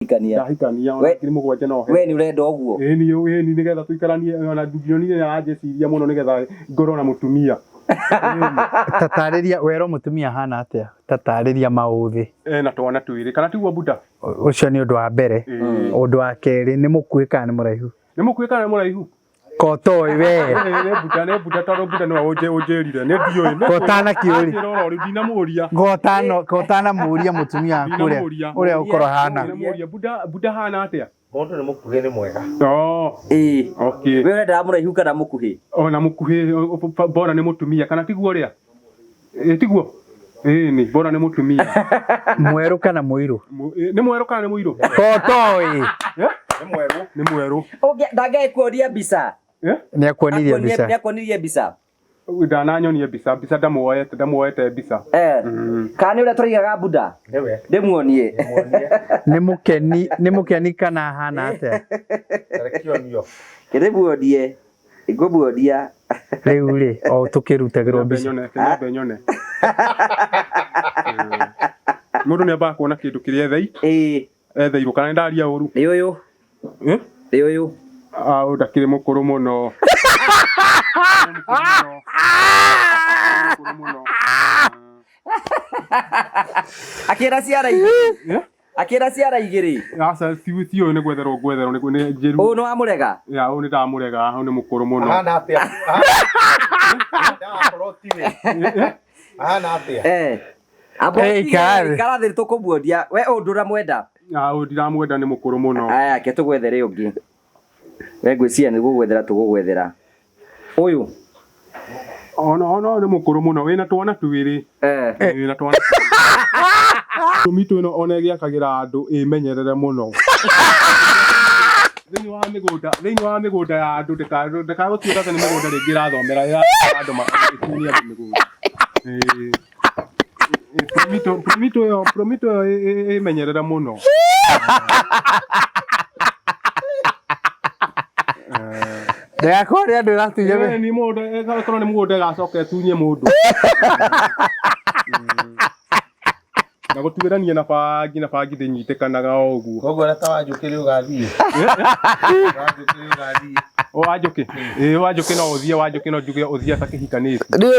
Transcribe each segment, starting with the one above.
Ndahikania ona kiri mugwanja no he we ni urenda oguo ni nigetha tuikaranie ona ndungio ni yanjeciria muno nigetha ngoro na mutumia tatariria wero mutumia hana atia tatariria mauthi na twana twiri kana tiguo buda ucio ni undu wa mbere undu wa keri ni mukuika ni muraihu koto we ne buda taro buda no ojerire ne dio ne kotana kiuri ndina muria kotana muria mutumia akuria uria ukoro hana buda hana atia mundu ni mukuhi ni mwega okay we urenda muraihu kana mukuhi ona mukuhi bora ni mutumia kana tiguo ria tiguo ni bora ni mutumia mweru kana muiru ni mweru kana ni muiru kotoi ni mweru ndage kuoria bisa ni akwonirie bisa ndananyonie bisa ndamuoete bisa kana ura turigaga buda ndimuonie ni mukeni kana hana atia kiribuodie igubuodia riu ri o tukirutagirwo bisa nyone mundu ni aba kuona kindu kiria ethei etheiru kana ndaria uru ni uyu ndakire mukuru muno akira ciara igiri asa si uyu ni gwetherwo ni njiru uyu no amurega uyu ni ndamurega uyu ni mukuru muno hana atia hana atia karathiri tukubuodia we undura mwenda ndiramwenda ni mukuru muno aya ke tugwethere ungi we ngwiciria ni gugwethera tugugwethera uyu ona ni mukuru muno wina twana twiri wina twana tumito no ona giakagira andu imenyerere muno thini wa migunda ya andu ndikagutuika ni migunda ringi rathomera ya andu makunia migunda promito imenyerere muno ndakore andu ratuye we ni mundu ekakorwo ni mugunda gacoka tunye mundu na gutuirania na bangi ndinyitikanaga oguo koguo na tawanjukiri ugathie wanjuki wanjuki no uthie wanjuki no njuge uthie atakihikanite ndiwe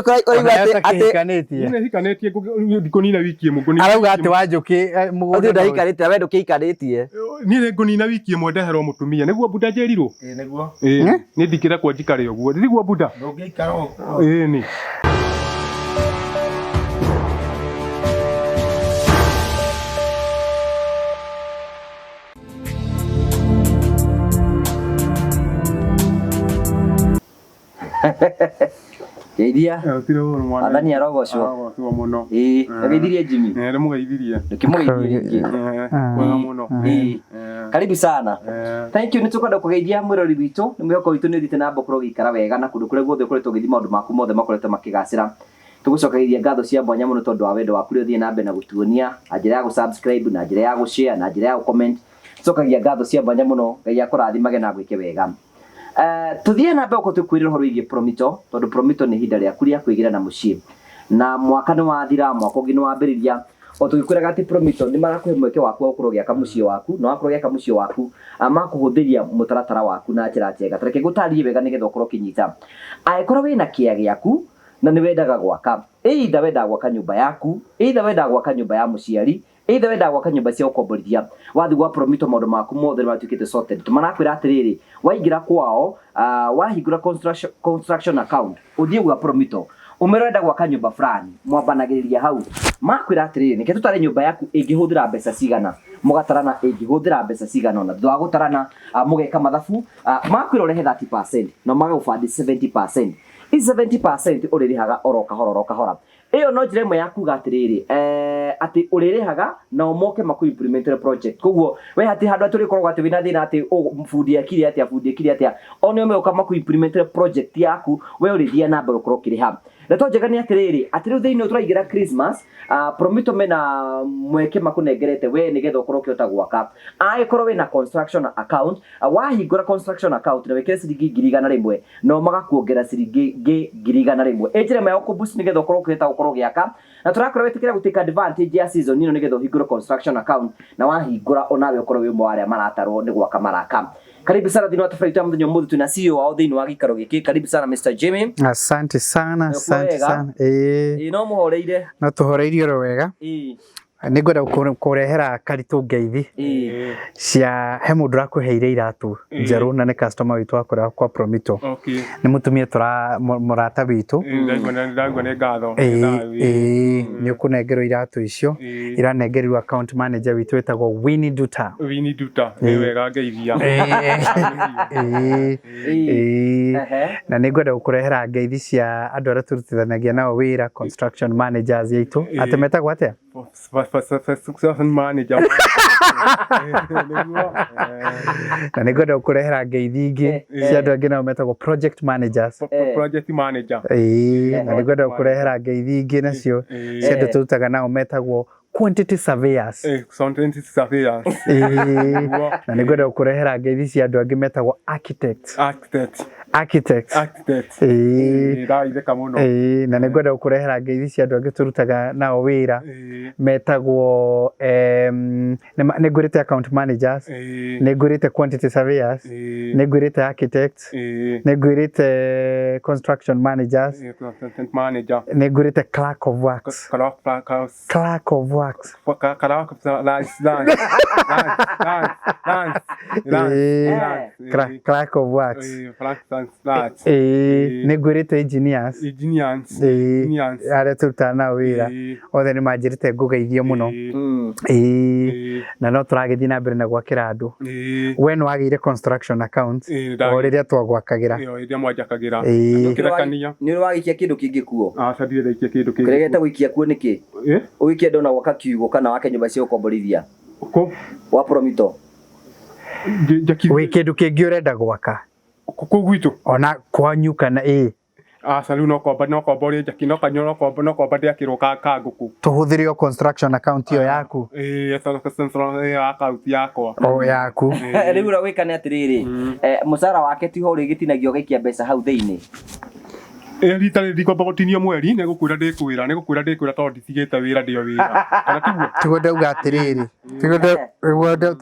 atakihikanite ni hikanite ndikunina wiki imwe nguni arauga ati wanjuki mugunda ndahikanite we ndukikanitie ni ngunina wiki imwe ndeherwo mutumia niguo buda njerirwo niguo ni ndikire kwa njikare uguo niguo buda ndungiikara ni Geithia athani arogocwo muno geithirie Jimmy mugeithirie ndikimugeithirie wega muno karibu sana thank you nitukwenda kugeithia mwirori witu ni mwihoko witu ni thite na mbokoro gikara wega na kundu kuria guothe kuria tugithi maundu maku mothe makoretwo makigacira tugucokeithia ngatho cia mwanya muno tondu wa wendo waku ri uthie na mbere na gutuonia na njira ya gusubscribe na njira ya gushare na njira ya comment tucokagia ngatho cia mwanya muno ngai akurathimage na gwike wega tuthie na mbere tukwirira horo igie promito tondu promito ni hinda ria kuria kuigira na mucii na mwaka ni wathira mwaka ungi ni wambiriria o tugikwiraga ati promito ni marakuhe mweke waku wa kurogia kamucii waku no akurogia kamucii waku amakuhuthiria mutaratara waku na njira njega tareke gutarie wega nigetha ukorwo kinyita aikorwo wina kia giaku na ni wendaga gwaka either wenda gwaka nyumba yaku either wenda gwaka nyumba ya muciari either wenda gwaka nyumba cia ukomborithia wathi gwa promito maundu maku mothe matukite sorted tumanakwira atiriri waingira kwao wahingura construction account uthie gwa promito umerenda gwaka nyumba fulani mwabanagiriria hau makwira atiriri nike tutare nyumba yaku ingihuthira mbeca cigana mugatarana ingihuthira mbeca cigana na thwa gutarana mugeka mathabu makwira urehe 30% no magufandi 70% 70% uririhaga oroka hora iyo no njira imwe ya kuga atiriri ati uririhaga na umoke maku implementere project koguo we hati handu aturi korwo ati wina thina ati fundi akiri atia ono me ukama ku implementere project yaku we urithia na mbere ukorwo kiriha na to njega ni atiriri ati riu thiini turaigira Christmas promito mena mweke makunengerete we nigetha ukorwo kiota gwaka aikorwo wina construction account wahingura construction account na wekere ciringi 100 no magakuongera ciringi 100 ejire mayo ku boost nigetha ukorwo kiota ukorwo giaka na turakora wetikira guteka advantage ya season ino nigetho hingura construction account na wahingura onawe ukorwo wi mwaria maratarwo ni gwaka maraka. Karibu sana thini wa tafaita muthenyo muthu tuna CEO wa thini wa gikaro giki. Karibu sana Mr. Jimmy. Asante sana, asante sana. No muhoreire. No tuhoreirie ro wega. Ningwenda kurehera karitu ngeithi cia he mundu rakuheire iratu njeru na ne customer witu akora kwa Promito. Okay. Ni mutumia tura murata witu. Ndagwa ne ngatho. Ni kunengerwo iratu icio iranengerirwo account manager witu wetagwo Winnie Duta. Winnie Duta ni wega ngeithia. Na ningwenda kurehera ngeithi cia andu aria turutithanagia nao wira construction managers yitu atemetagwo atia succession manager. Na ningwenda kurehera ngeithi ingi cia andu angi nao metagwo project managers. Project manager. Na ningwenda kurehera ngeithi ingi nacio cia andu turutaga nao metagwo quantity surveyors. Quantity surveyors. Na ningwenda kurehera ngeithi cia andu angi metagwo architects. Architects. Na ningwenda kurehera ngeithi cia andu angi turutaga nao wira metagwo ningurite account managers, ningurite quantity surveyors, ningurite architects, ningurite construction managers, ningurite clerk of works. Clerk of works. Clerk of works. Ningurite engineers. Aria turuta na wira othe ni manjirite ngugeithie muno. Na no turagithii na mbere na gwakira andu. We no agire construction account o riria twagwakagira. Riria mwanjakagira. Ni wagikia kindu kingi kuo. Sadire reikia kindu kingi. Kiregete gwikia kuo niki? Ugikia ndona gwaka kiugo kana wake nyumba cia ukomborithia. Wa Promito. We kindu kingi urenda gwaka. Kugwitu. Ona kwanyu kana salu no komba ri njaki no kanyo no komba ndiakirwo ka nguku. Tuhuthire yo construction account yo yaku. Account yakwa. O yaku. Riu ra wikane atiriri. Musara wake ti ho rigitinagio gaikia mbeca hau thiini. Rita ndikomba gutinio mweri ne gukwira ndikwira tondu nditigite wira ndio wira. Kana tiguo. Tigode uga atiriri. Tigode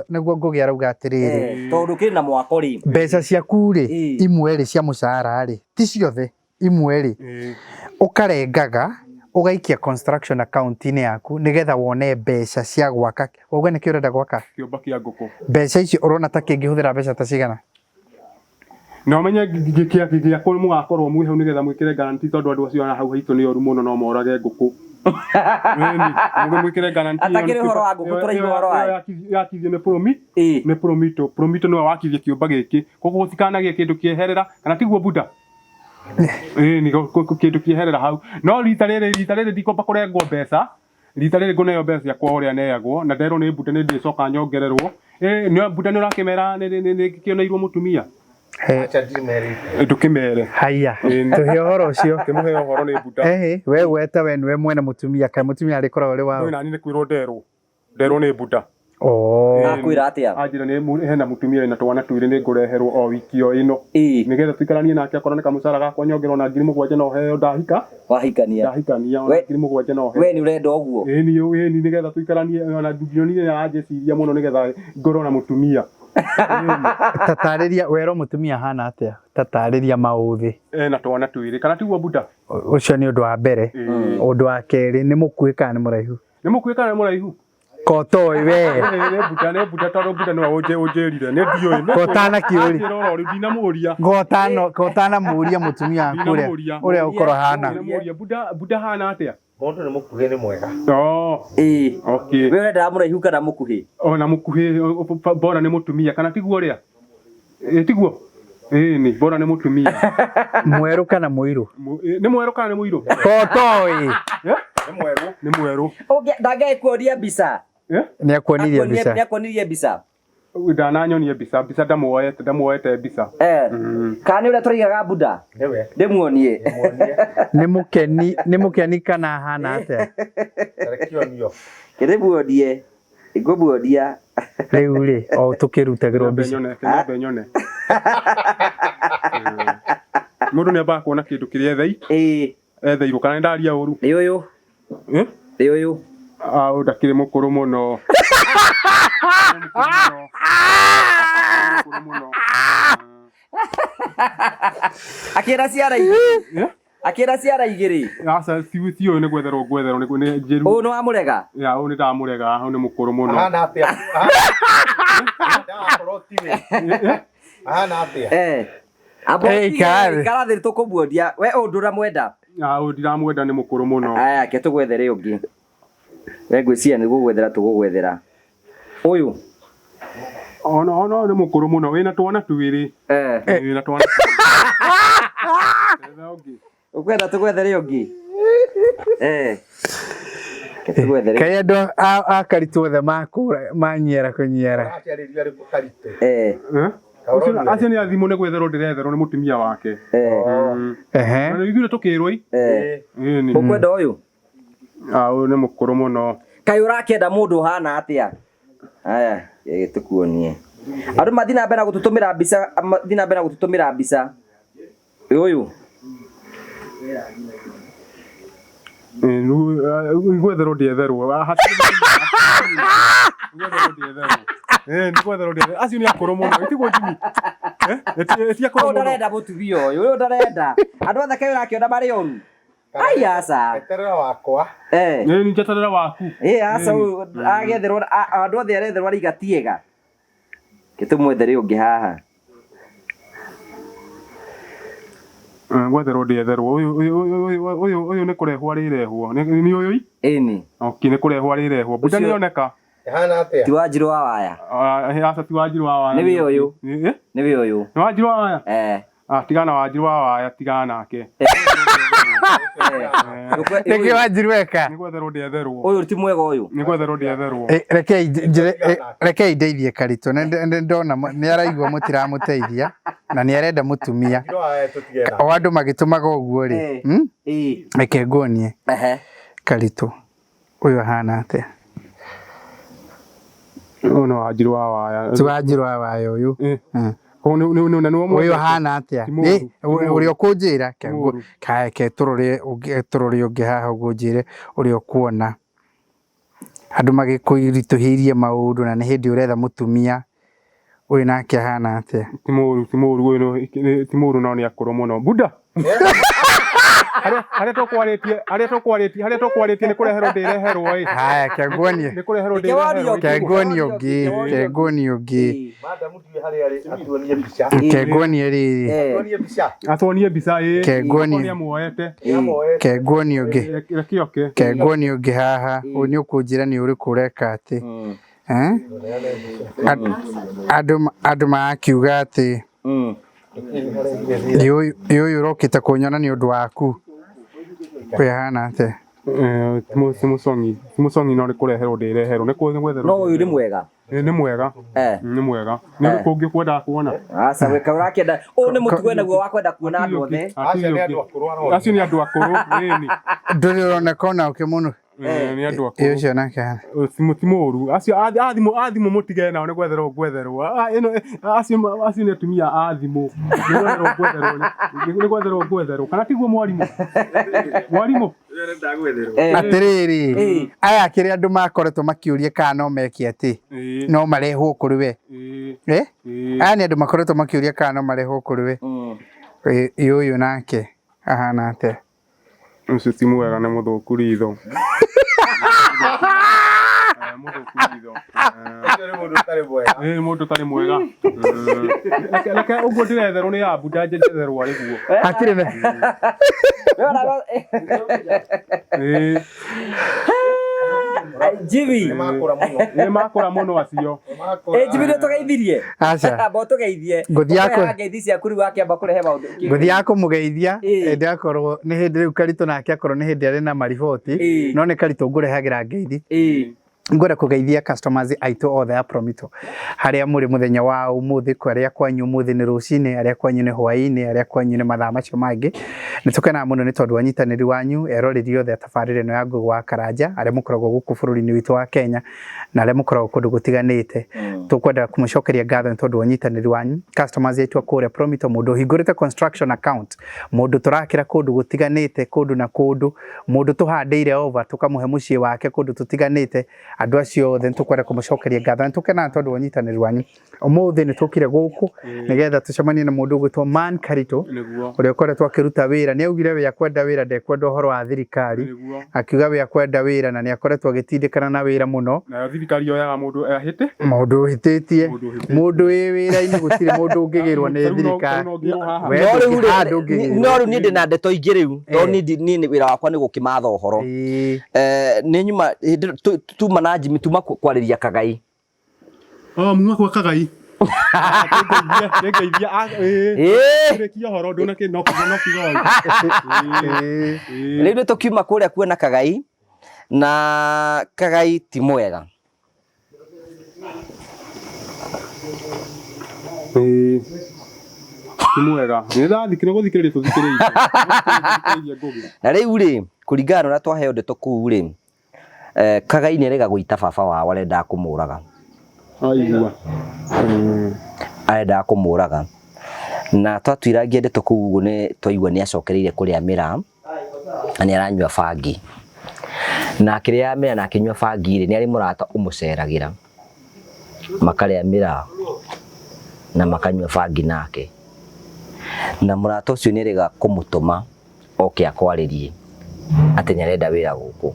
niguo ngugia rauga atiriri. Tondu kiri na mwako ri. Mbeca ciaku ri imwe ri cia mucara ri ti ciothe imwe ri ukarengaga ugaikia construction account ini yaku nigetha wone mbeca cia gwaka. Ugo ni kiurenda gwaka kiumba kia nguku. Mbeca ici urona ta kingihuthira mbeca ta cigana? No menye gikia kuri mugakorwo mwi hau nigetha mwikire guarantee tondu andu acio hau haitu ni oru muno no morage nguku. Mwikire guarantee atakire horo wa nguku turaiga horo wa yakithio ni Promito no wakithie kiumba giki koguo gutikanagie kindu kieherera kana tiguo Buda. Ni kindu kieherera hau no rita riri ndikomba kurengwo mbeca. Rita riri nguneyo mbeca kwa uria neagwo na ndero ni Buda ni ndicoka nyongererwo. Ni Buda ni urakimera ni kioneirwo mutumia. Acha ndimeri. Ndukimere. Haya. Tuhe horo ucio. Kimuhe horo ni Buda. We weta we niwe mwene mutumia kai mutumia ari korwo ri wao. Nani ni kwirwo ndero ni Buda. Akwira atia? Ajira ni hena mutumia na twana twiri ni ngureherwo o wiki o ino. Nigetha tuikaranie nake akorwo ni kamucara gakwa nyongerwo na 7,000 no heo ndahika. Wahikania. Ndahikania 7,000 no heo. We ni urenda uguo? Ni nigetha tuikaranie na ndugioni ya ajeciria muno nigetha ngorwo na mutumia. Tatariria wero mutumia hana atia? Tatariria mauthi. Na twana twiri kana tiguo Buda. Ucio ni undu wa mbere. Undu wa keri ni mukuika ni muraihu. Ni mukuika ni muraihu. Kotoi we. Ne Buda tondu Buda no unjirire ne ndioi. Kotana kiuri. Ndina muria. Kotana muria mutumia kuria. Uria ukoro hana. Buda hana atia? Mundu ni mukuhi ni mwega. Okay. We urenda muraihu kana mukuhi? Na mukuhi bora ni mutumia kana tiguo ria? Tiguo. Ni bora ni mutumia. Mweru kana muiru? Ni mweru kana ni muiru? Kotoi. Ni mweru. Ndage kuonia mbica. Ni akwonirie mbica. Ni akwonirie mbica. Ndananyonie mbica ndamuoete mbica. Kana ura turigaga Buda? Ndimuonie. Ni mukeni kana hana atia? Tarekionio. Kiribuodie. Igubuodia. Riu ri o tukirutagirwo mbica. Nyone. Mundu ni aba kuona kindu kiria ethei. Etheiru kana ndaria uru. Ni uyu. Ri uyu. Ndakire mukuru muno. Akira ciara igiri. Akira ciara igiri. Asa si uyu ni gwetherwo ni njiru. Uyu no amurega. Ya uyu ni ndamurega, uyu ni mukuru muno. Ahana atia. Akorwo tiwe. Ahana atia. Karathiri tukubuondia we undura mwenda. Uyu ndiramwenda ni mukuru muno. Aya ke tugwethere ungi. We ngwiciria ni gugwethera tugugwethera. Uyu. Ono ni mukuru muno wina twana tuwiri. Wina twana. Ukwenda tugwethere ungi. Ke tugwethere. Kaya ndo akaritu othe manyera kunyera. Aciarĩria rĩ karite. Acio nĩ athimo nĩ gwetherwo ndĩretherwo nĩ mũtumia wake. Na igire tukirwo ii. Ukwenda uyu? Uyu nĩ mũkũrũ mũno. Kai urakenda mundu hana atia? Aya, gĩtukuonie. Andũ mathi na mbere gũtũtũmĩra mbica, mathi na mbere gũtũtũmĩra mbica. Uyu. Gwetherwo ndĩetherwo. Ni gwetherwo ndĩetherwo. Acio nĩ akũrũ mũno. Itigwo Jimmy. Eti akũrũ mũno. Ndarenda mũtumia ũyũ. Ũyũ ndarenda. Andũ othe kai ũrakĩona marĩ oru. Ai asa. Eterera wakwa. Ni njeterera waku. Asa agetherwo andũ othe aretherwo ari gatiega. Gĩtũmwethere ũngĩ haha. Gwetherwo ndĩetherwo. Ũyũ nĩ kũrehwo arĩrehwo. Nĩ ũyũ ii? Ĩni. Okay, nĩ kũrehwo arĩrehwo. Buda nĩoneka. Ahana atia. Ti Wanjiru wa waya. Asa ti Wanjiru wa waya. Nĩ we ũyũ. Nĩ we ũyũ. Nĩ Wanjiru wa waya? Tigana Wanjiru wa waya, tigana nake. Nĩkĩ Wanjiru eka? Nĩ gwetherwo ndĩetherwo. Ũyũ ti mwega ũyũ. Nĩ gwetherwo ndĩetherwo. Rekei ndeithie Karitũ. Ndona nĩ araigua mũtiramũteithia na nĩ arenda mũtumia. O andũ magĩtũmaga ũguo rĩ. Reke nguonie. Karitũ. Ũyũ ahana atĩa? Ũyũ nĩ Wanjiru wa waya. Ti Wanjiru wa waya ũyũ. Ũyũ ahana atĩa? Ũrĩa ũkũnjĩra ke tũrore ũngĩ haha ũnjĩre ũrĩa ũkuona. Andũ magĩkũritũhĩirie maũndũ na nĩ hĩndĩ ũretha mũtumia. Ũyũ nake ahana atĩa? Ti mũru ti mũru no nĩ akũrũ mũno. Buda. Harĩa tũkwarĩtie nĩ kũreherwo ndĩreherwo ĩ. Haya ke nguonie. Nĩ kũreherwo ndĩreherwo. Ke nguonie ũngĩ. Ke nguonie ũngĩ. Madam ndiwe harĩa arĩ atuonie mbica. Ke nguonie rĩrĩ. Atuonie mbica. Atuonie mbica ĩ. Ke nguonie. Nĩ amuoete. Ke nguonie ũngĩ. Reke oke. Ke nguonie ũngĩ haha. Ũyũ nĩ ũkũnjĩra nĩ ũrĩkũ ũreka atĩ. Andũ magakiuga atĩ ũyũ ũrokĩte kũnyona nĩ ũndũ waku. Ũyũ ahana atĩa? Ti mũcongi no nĩ kũreherwo ndĩreherwo. Nĩ gwetherwo. No ũyũ nĩ mwega. Nĩ mwega. Nĩ mwega. Nĩ kũngĩ kwenda kuona. Asa weka urakenda. Ũyũ nĩ mũtugo naguo wakwenda kuona andũ othe. Acio nĩ andũ akũrũ. Acio nĩ andũ akũrũ. Ĩni. Ndũrĩ ũroneka ona ũkĩ mũno. Nĩ andũ akũrũ. Ũcio nake. Ti mũru. Acio athimũ mũtige nao nĩ gwetherwo. Acio nĩ atumia athimũ. Nĩ gwetherwo. Kana tiguo mwarimũ? Mwarimũ. Atĩrĩrĩ, aya akĩrĩ andũ makoretwo makĩũria kana no meke atĩ no marehwo kũrĩ we. Aya nĩ andũ makoretwo makĩũria kana no marehwo kũrĩ we. Ũyũ nake ahana atĩa? Ũcio ti mwega nĩ mũthũku ritho. Mũndũ ũtarĩ mwega. Reke ũguo ndĩretherwo nĩ ya Buda njetherwo arĩ guo. Hatirĩ na Jimmy. Nĩ makũra mũno acio. Jimmy nĩ tũgeithirie. Aca. Amba tũgeithie. Ngeithi ciaku rĩu akĩamba kũrehe maũndũ. Ngũthiaga kũmũgeithia hĩndĩ akorwo nĩ hĩndĩ rĩu Karitũ nake akorwo nĩ hĩndĩ arĩ na mariboti no nĩ Karitũ ngũrehagĩra ngeithi. ngora kugeithia customers aitũ othe a Promito haria muri muthenya wa umuthi kwaria kwanyu umuthi ni rucini aria kwanyu ni hwaini aria kwanyu ni mathaa macio mangi nitukena muno ni tondu wanyitaniri wanyu eroreri othe tabarire no ya Ngugi wa Karanja aria mukoragwo guku bururi-ini witu wa Kenya na aria mukoragwo kundu gutiganite tukwenda kumucokeria ngatho ni tondu wanyitaniri wanyu customers aitũ akuria Promito mundu hingurite construction account mundu turakira kundu gutiganite kundu na kundu mundu tuhandeire over tukamuhe mucii wake kundu tutiganite andu acio othe tukwenda kumucokeria ngatho tukena tondu wanyitaniri wanyu umuthi ni tukire guku nigetha tucemanie na mundu gwitwo Man Karito uria ukoretwo akiruta wira ni augire we akwenda wira ndekwenda uhoro wa thirikari akiuga we akwenda wira na ni akoretwo agitindikana na wira muno na thirikari yoyaga mundu ahite mundu hititie mundu wi wira-ini gutire mundu ungigirwo ni thirikari no riu ni ndina ndeto ingi riu to ni wira wakwa ni gukimatha uhoro ni nyuma tuma na Jimmy tuma kwariria Kagai muma kwa Kagai Rekia horo ndona ke no kigo riu tukiuma kuria kuona Kagai na Kagai ti mwega mwega nirathikire guthikiriria tuthikiririe na riu ri kuringana na twaheo ndeto kuu ri Kagai ni rega guita baba wao arenda kumuraga aigua arenda kumuraga na twatwiragia ndeto kuu ni twaigua ni acokereire kuria mira ani aranyua bangi na kiria mira na kinyua bangi ri ni ari murata umuceragira makaria mira na makanyua bangi nake na murata ucio ni rega kumutuma oke akwaririe ati ni arenda wira guku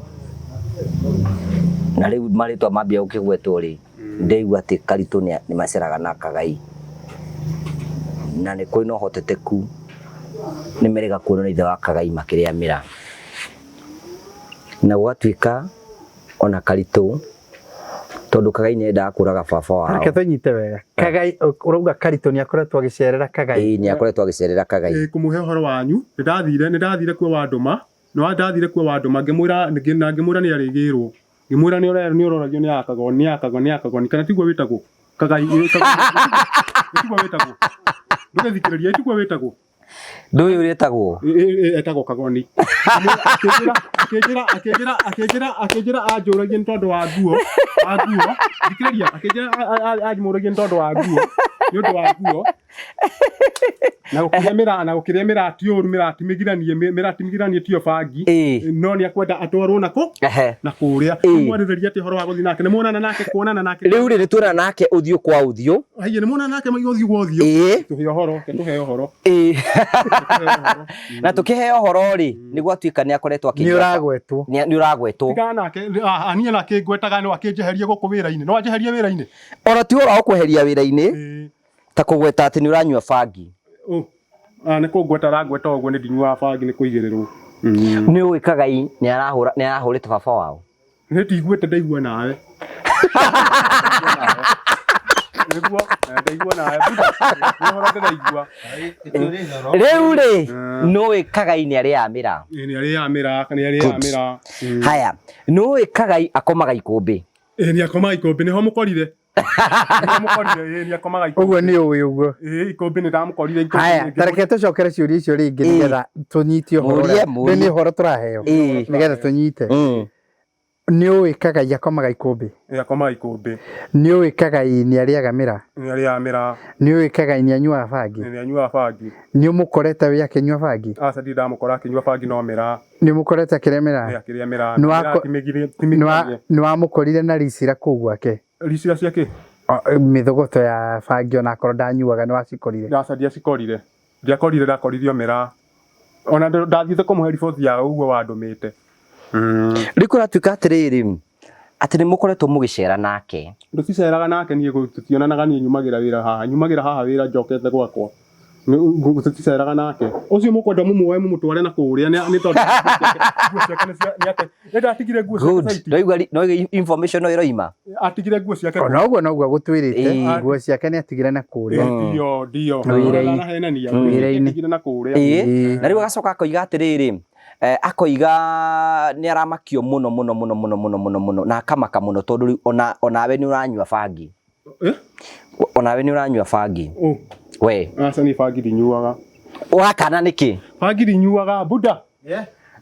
na riu maritwa mambia ukigwetwo ri ndeigua ati Karito ni maceraga na Kagai na ni kuri no hoteteku ni merega kuona ithe wa Kagai makiria mira na gwatuika ona Karito tondu Kagai ni enda kuraga baba wao reke tunyite wega Kagai urauga Karito ni akoretwo agicerera Kagai ni akoretwo agicerera Kagai kumuhe horo wanyu ndathire kwa wanduma no ndathire kwa wanduma ngimwira ni arigirwo ngimwira ni uroragio ni akagoni kana tigwo witagwo Kagai tigwo witagwo ndugethikiriria tigwo witagwo nduyu witagwo etagwo Kagoni akejira ajuragia ntondo wa nguo thikiriria akejira ajmuragia ntondo wa nguo ni undu wa nguo na gukiria mirati uru miratimigiranie tio bangi no ni akwenda atwarwo nako na kuria mwaririria ati horo wa guthi nake ni muonana nake kuonana nake riu ri twira nake uthio kwa uthio haiye ni muonana nake uthio kwa uthio tuhe horo na tukiheo horo ri ni gwatuika ni akoretwo akinyuragwetwo ni uragwetwo tigana nake ania nake ngwetaga no akinjeheria guku wira-ini no anjeheria wira-ini ora ti ora okweheria wira-ini ta kugweta ati ni uranyua bangi ni kugweta ragweta ogwo ni ndinyua bangi ni kuigirirwo ni uwi Kagai ni arahurite baba wao ni tigwete ndaigua nawe niguo ndaigua nawe buda ndaigua riu ri no wi Kagai ni ari amira haya no wi Kagai akomaga ikumbi ni akomaga ikumbi niho mukorire uguo ni uguo ikumbi ni ndamukorire haya tareke tucokere ciuria icio ringi nigetha tunyitio horo ni horo turaheo nigetha tunyite ni uwi Kagai akomaga ikumbi ni uwi Kagai ni ariaga mira ni uwi Kagai ni anyua bangi ni umukorete wi akinyua bangi acadi ndamukora akinyua bangi no mira ni mukorete akiremera ni wamukorire na ricira kuu gwake ricira ciake mithogoto ya bangi ona akorwo ndanyuaga ni wacikorire acadi acikorire ndiakorire ndakorithio mira ona ndathire kumuhe riboti ya uguo wandumite riku ratuika atiriri ati ni mukoretwo mugicera nake nduticeraga nake nie tutionanaga nie nyumagira haha wira njokete gwakwa tuticeraga nake ucio mukwenda mumuoe mumutware na kuria ni tondu nguo ciake ni ate ndatigire nguo ciake no information no iroima atigire nguo ciake noguo gutwirite nguo ciake ni atigire na kuria ndio wira-ini na riu agacoka akoiga atiriri akoiga ni aramakio muno na akamaka muno tondu onawe ni uranyua bangi onawe ni uranyua bangi we asa ni bangi ndinyuaga wakana niki bangi ndinyuaga buda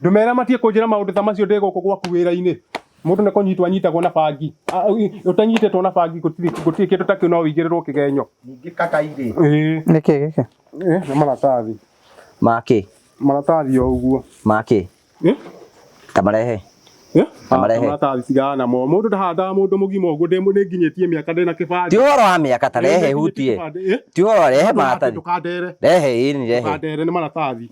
ndumera matie kunjira maundu ta macio ndego gwaku wira-ini mundu ne konyitwa nyitagwo na bangi utanyitetwo na bangi gutiri kindu takio no wigirirwo kigenyo Ningi kakaire. Niki giki na maratathi maratathi o uguo maki tamarehe maratathi cigana mo mundu ndahanda mundu mugima uguo ndemune nginyetie miaka ndina kibandi ti uhoro wa miaka tarehe hutie ti uhoro rehe maratathi rehe ini rehe ndere ni maratathi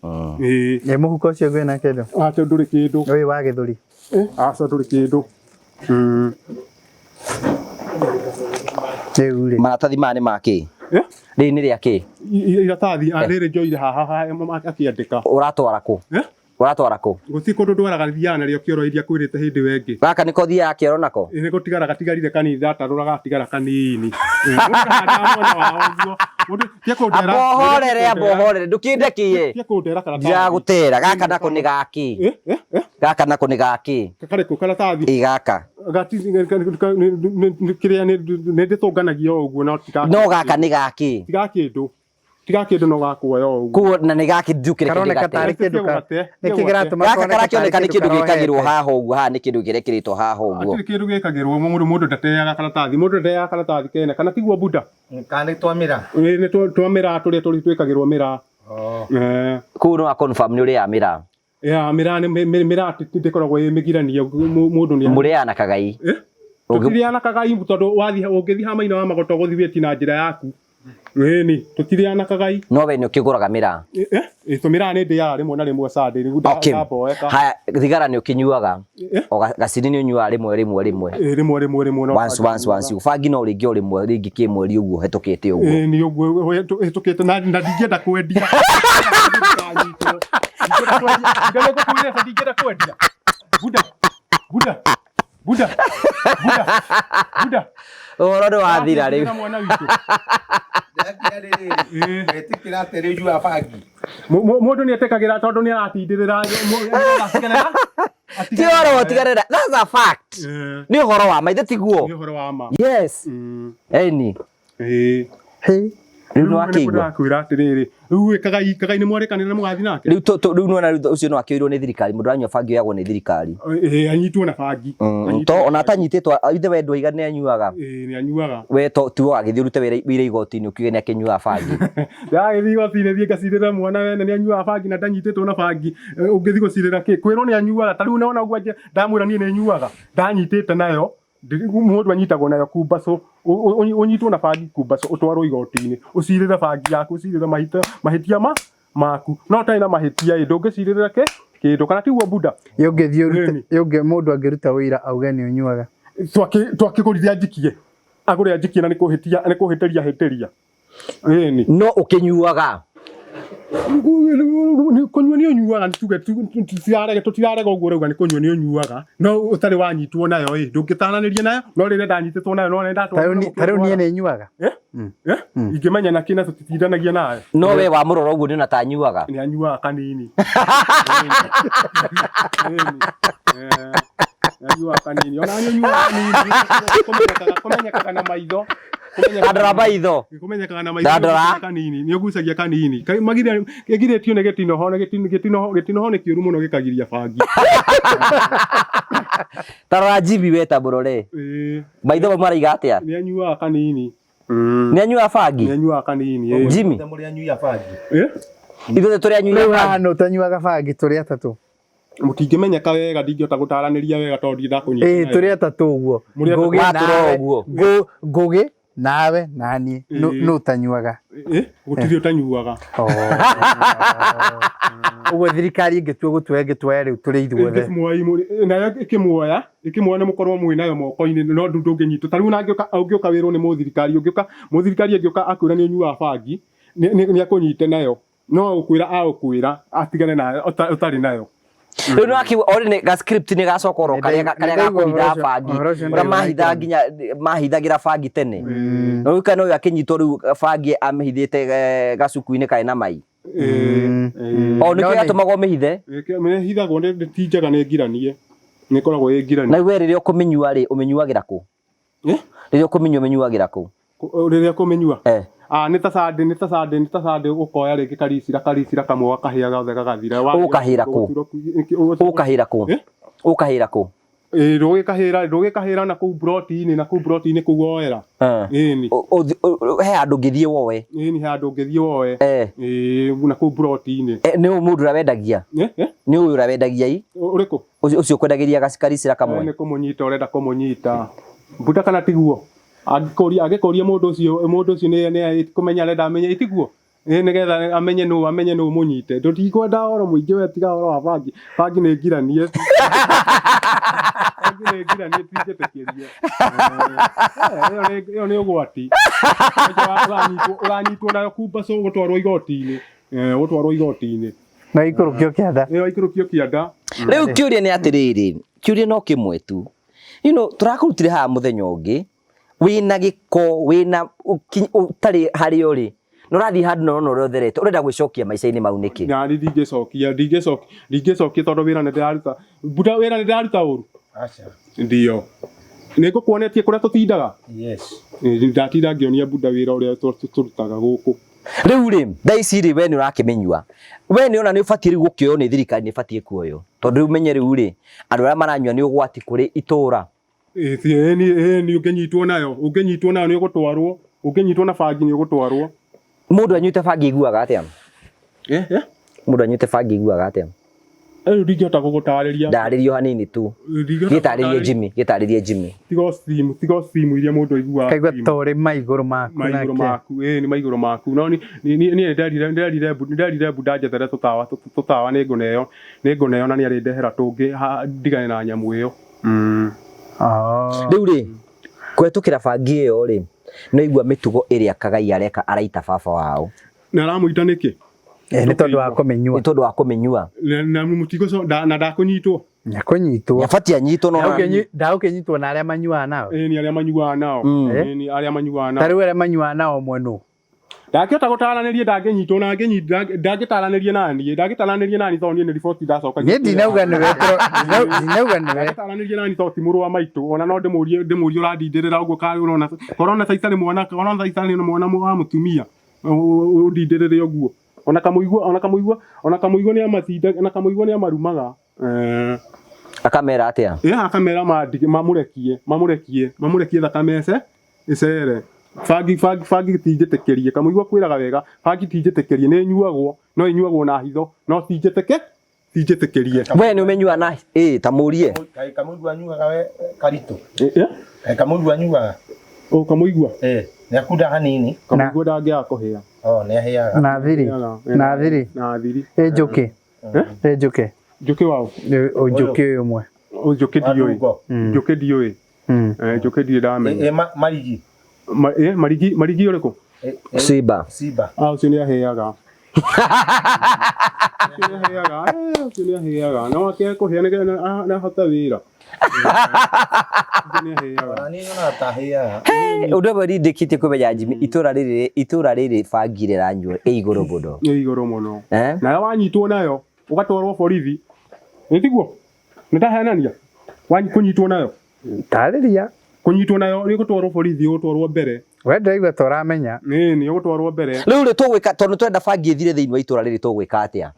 ni muhuko ucio gwina kindu acha nduri kindu uyu wa githuri acha nduri kindu Teure maratathi mane maki ri ni riaki iratathi arere joire haha akiandika uratwara ku guti kundu ndwaraga thiana rio kioro iria kwirite hindi wengi gaka niko thia kioro nako ni gutigara gatigarire kanini datarura gatigara kanini abohorere ndukindekie ndira gutera gaka nako ni gaki gaka nako ni gaki kare ku karatathi gaka gati kiria ni nditunganagia uguo no gaka ni gaki tiga kindu no gakuoya uguo ku na ni gaki ndukire kindu katari kindu niki giratuma gaka karakioneka ni kindu gikagirwo haha uguo haha ni kindu girekiritwo haha uguo ati kindu gikagirwo mundu ndateaga karatathi mundu ndateaga karatathi kene kana tiguo buda Kani twamira. ni twamira turi twikagirwo mira ku no confirm ni uri ya mira mira ni mira ndikoragwo imigirania mundu ni muri ana kagai tutiriana kagai tondu wathi ungithi hama-ina wa magoto guthibeti na njira yaku ni tutiriana kagai no we ni ukiguraga mira tumira ni ndiaga rimwe na rimwe sande ni ndaboeka haya thigara ni ukinyuaga o gacini ni unyua rimwe once ubangi no ringi o rimwe ringi kimweri uguo hetukite uguo ni uguo hetukite na ndingienda kwendia ndingienda kwendia buda oro ndo wathira riu Etikira tereju afagi. Mundu ni atekagira tondu ni aratindirira ti oro tigarira that's a fact ni horo wa maithe tiguo ni horo wa ma yes eni riu no akigwa kwira atiriri riu kagai ni mwarekanira mugathi nake riu no na ucio no akirwo ni thirikari mundu anywa bangi yagwo ni thirikari anyitwo na bangi to ona tanyititwo ithe wendo igane anyuaga ni anyuaga we to tu agithi rute wira igoti ni ukiuge ni akinyua bangi ya githi igoti ni thie gacirira mwana we ni anyua bangi na ndanyititwo na bangi ungithi gucirira ki kwirwo ni anyuaga ta riu naona uguo ndamwira ni anyuaga ndanyitite nayo mundu anyitagwo nayo kumbaco unyitwo na bangi kumbaco utwarwo igoti-ini ucirire bangi yaku ucirire mahitia maku no tari na mahitia ndungicirira kindu kana tiguo buda yonge mundu angiruta wira auge ni unyuaga twakigurithia njikie agure njikie na ni kuhitiria ni no ukinyuaga kunyua ni unyuaga nituge tutirarega uguo rauga ni kunyua ni unyuaga no utari wanyitwo nayo ndungitananiria nayo no rire ndanyititwo nayo no nenda tariu nie ni nyuaga ingimenya na kina tutitindanagia nayo no we wa muroro uguo ni na tanyuaga ni anyuaga kanini anyuaga kanini ona anyuaga kanini kumenyekaga na maitho Dadora maitho kumenyekaga na maitho kanini ni ugucagia kanini gigiretio ne getino hone kiuru muno gikagiria bangi tarora jibi weta burore maitho maraiga atia ni anyuaga kanini ni anyua bangi ni anyuaga kanini Jimmy Muri anyua bangi. ithuĩ tũrĩ anyui rĩu hano tanyuaga bangi tũrĩ atatũ mutingimenyeka wega ndingĩhota gũtaraniria wega tondũ ndakũnyita tũrĩ atatũ ũguo Ngũgĩ nawe nani no tanyuaga gũtirĩ ũtanyuaga ũguo thirikari ĩngĩtua gũtuoya rĩu tũrĩ ithuothe nayo ĩkĩmuoya nĩ mũkorwo mwĩ nayo moko-inĩ no ndũngĩnyitwo ta rĩu ũngĩũka wĩrwo nĩ mũthirikari ũngĩũka akwĩra nĩ ũnyuaga bangi nĩ akũnyite nayo no ũkwĩra atigane nayo ũtarĩ nayo rĩu no akiuga orĩ ga script nĩ gacoka oro karĩa gakũhitha bangi ũrĩa mahithagĩra bangi tene no rĩu kana ũyũ akĩnyitwo rĩu bangi amĩhithĩte gacuku-inĩ kaĩ na mai O nä kä gatåmagwo mä hithe mä hithagwo ti njega nä ngiranie nä koragwo ä ngiranie na we rä rä a å kå mä nyua rä å mä nyuagä ra kå rä rä a å kå mä nyua å mä nyuagä ra kå rä rä a kå mä nyua nä ta sandä å koya rä ngä karicira kamwe gakahä gothe gagathira å kahä ra kå å kahä ra kå å kahä ra kå rå gä kahä ra na kå u broti-inä kå u woera he andå ngä thiä woe he andå ngä thiä woe na kå u broti-inä nä å må ndå å rawendagia nä å yå å rawendagia å rä kå å cio kwendagä ria gakaricira kamwe nä kå må nyita å renda kå må nyita mbuta kana tiguo agä koria må ndå å cio nä kå menya arenda amenye tiguo nä getha amenye nå må nyite ndå tikwenda oro må ingä we tiga oro wa bangi nä ngiranie nä ngiranie tinjä tä kä rie ä yo nä å gwati å ranyitwo nayo kumbaco gå twarwo igoti-inä na ikå rå kä o kä anda ikå rå kä o kä anda rä u kä å ria nä atä rä rä kä å ria no kä mwe tu tå rakå rutire haha må thenya å ngä wä na gä ko wä na tarä harä å rä no rathiä handå no rä otherete å renda gwä cokia maica-inä mau nä kä nani ndingä cokia tondå wä ra nä ndäraruta mbuta wä ra nä ndäraruta å ru ndio nä ngå kuonetie kå rä a tå tindaga ndatinda ngä onia bunda wä ra å rä a tå rutaga gå kå rä u rä thaa ici rä we nä å rakä mä nyua we nä ona nä å batiä rä u gå kä oywo nä thirikari nä batiä kuoywo tondå rä u menye rä u rä andå arä a maranyua nä å gwati kå rä itå ra nä å ngä nyitwo nayo nä å gå twarwo å ngä nyitwo na bangi nä å gå twarwo må ndå anyuä te bangi iguaga atä a må ndå anyuä te bangi iguaga atä a rä u ndingä hota gå gå tarä ria ndarä rio hanini tu gä tarä rie Jimmy tigo simu iria må ndå aiguaga kaigua torä maigå rå maku nä maigå rå maku no nä nderire bunda njethere tå tawa nä ngå neo na nä arä ndehera tå ngä ndigane na nyamå ä yo rä u rä kũhetũkĩra bangi ĩyo rĩ no igua mĩtugo ĩrĩa kagai areka araita baba wao na aramũita nĩkĩ nĩ tondũ wa kũmĩnyua nĩ tondũ wa kũmĩnyua na mũtigo na ndakũnyitwo nyakũnyitwo yabatiĩ anyitwo no ndagũkĩnyitwo na arĩa manyuaga nao nĩ arĩa manyuaga nao nĩ arĩa manyuaga nao tarĩu arĩa manyuaga nao mwenũ ndangĩhota gũtaranĩria ndangĩnyitwo na ndangĩtaranĩria nani tondũ niĩ nĩ riboti ndacoka niĩ ndinauga nĩwe ndangĩtaranĩria nani tondũ ti mũrũ wa maitũ ona no ndĩmũrie ũrandindĩrĩra ũguo korona Caita nĩ mwana wa mũtumia ũndindĩrĩre ũguo ona kamũigua nĩ amarumaga akamera atĩa akamera mamũrekie thakame ĩcere bangi tinjĩtĩkĩrie kamũigua kwĩraga wega bangi tinjĩtĩkĩrie nĩ nyuagwo no inyuagwo na hitho no tinjĩtĩkĩrie we nĩ ũmenyua na ta mũrie kamũigua anyuaga we karitũ kamũigua anyuaga kamũigua nĩ akunda hanini kamũigua ndangĩaga kũhĩa nĩ ahĩaga na thiri njũkĩ wao njũkĩ ũyũ ũmwe njũkĩ ndiũĩ njũkĩ ndirĩ ndamenya marigi ũrĩkũ Simba ũcio nĩ ahĩaga ũcio nĩ ahĩaga no akĩaga kũhĩa nĩ ahote wĩra ũndũ ũmwe ndindĩkĩtie kũmenya Jimmy itũra rĩrĩ bangi rĩranyua ĩ igũrũ mũno nayo wanyitwo nayo ũgatwarwo borithi nĩ tiguo nĩ ndahenania kũnyitwo nayo tarĩria kũnyitwo nayo nĩ ũgũtwarwo borithi ũgũtwarwo mbere we ndĩraigua ta ũramenya nĩ ũgũtwarwo mbere rĩu rĩ tũgwĩka tondũ twenda bangi ĩthire thĩinĩ wa itũra rĩrĩ tũgwĩka atĩa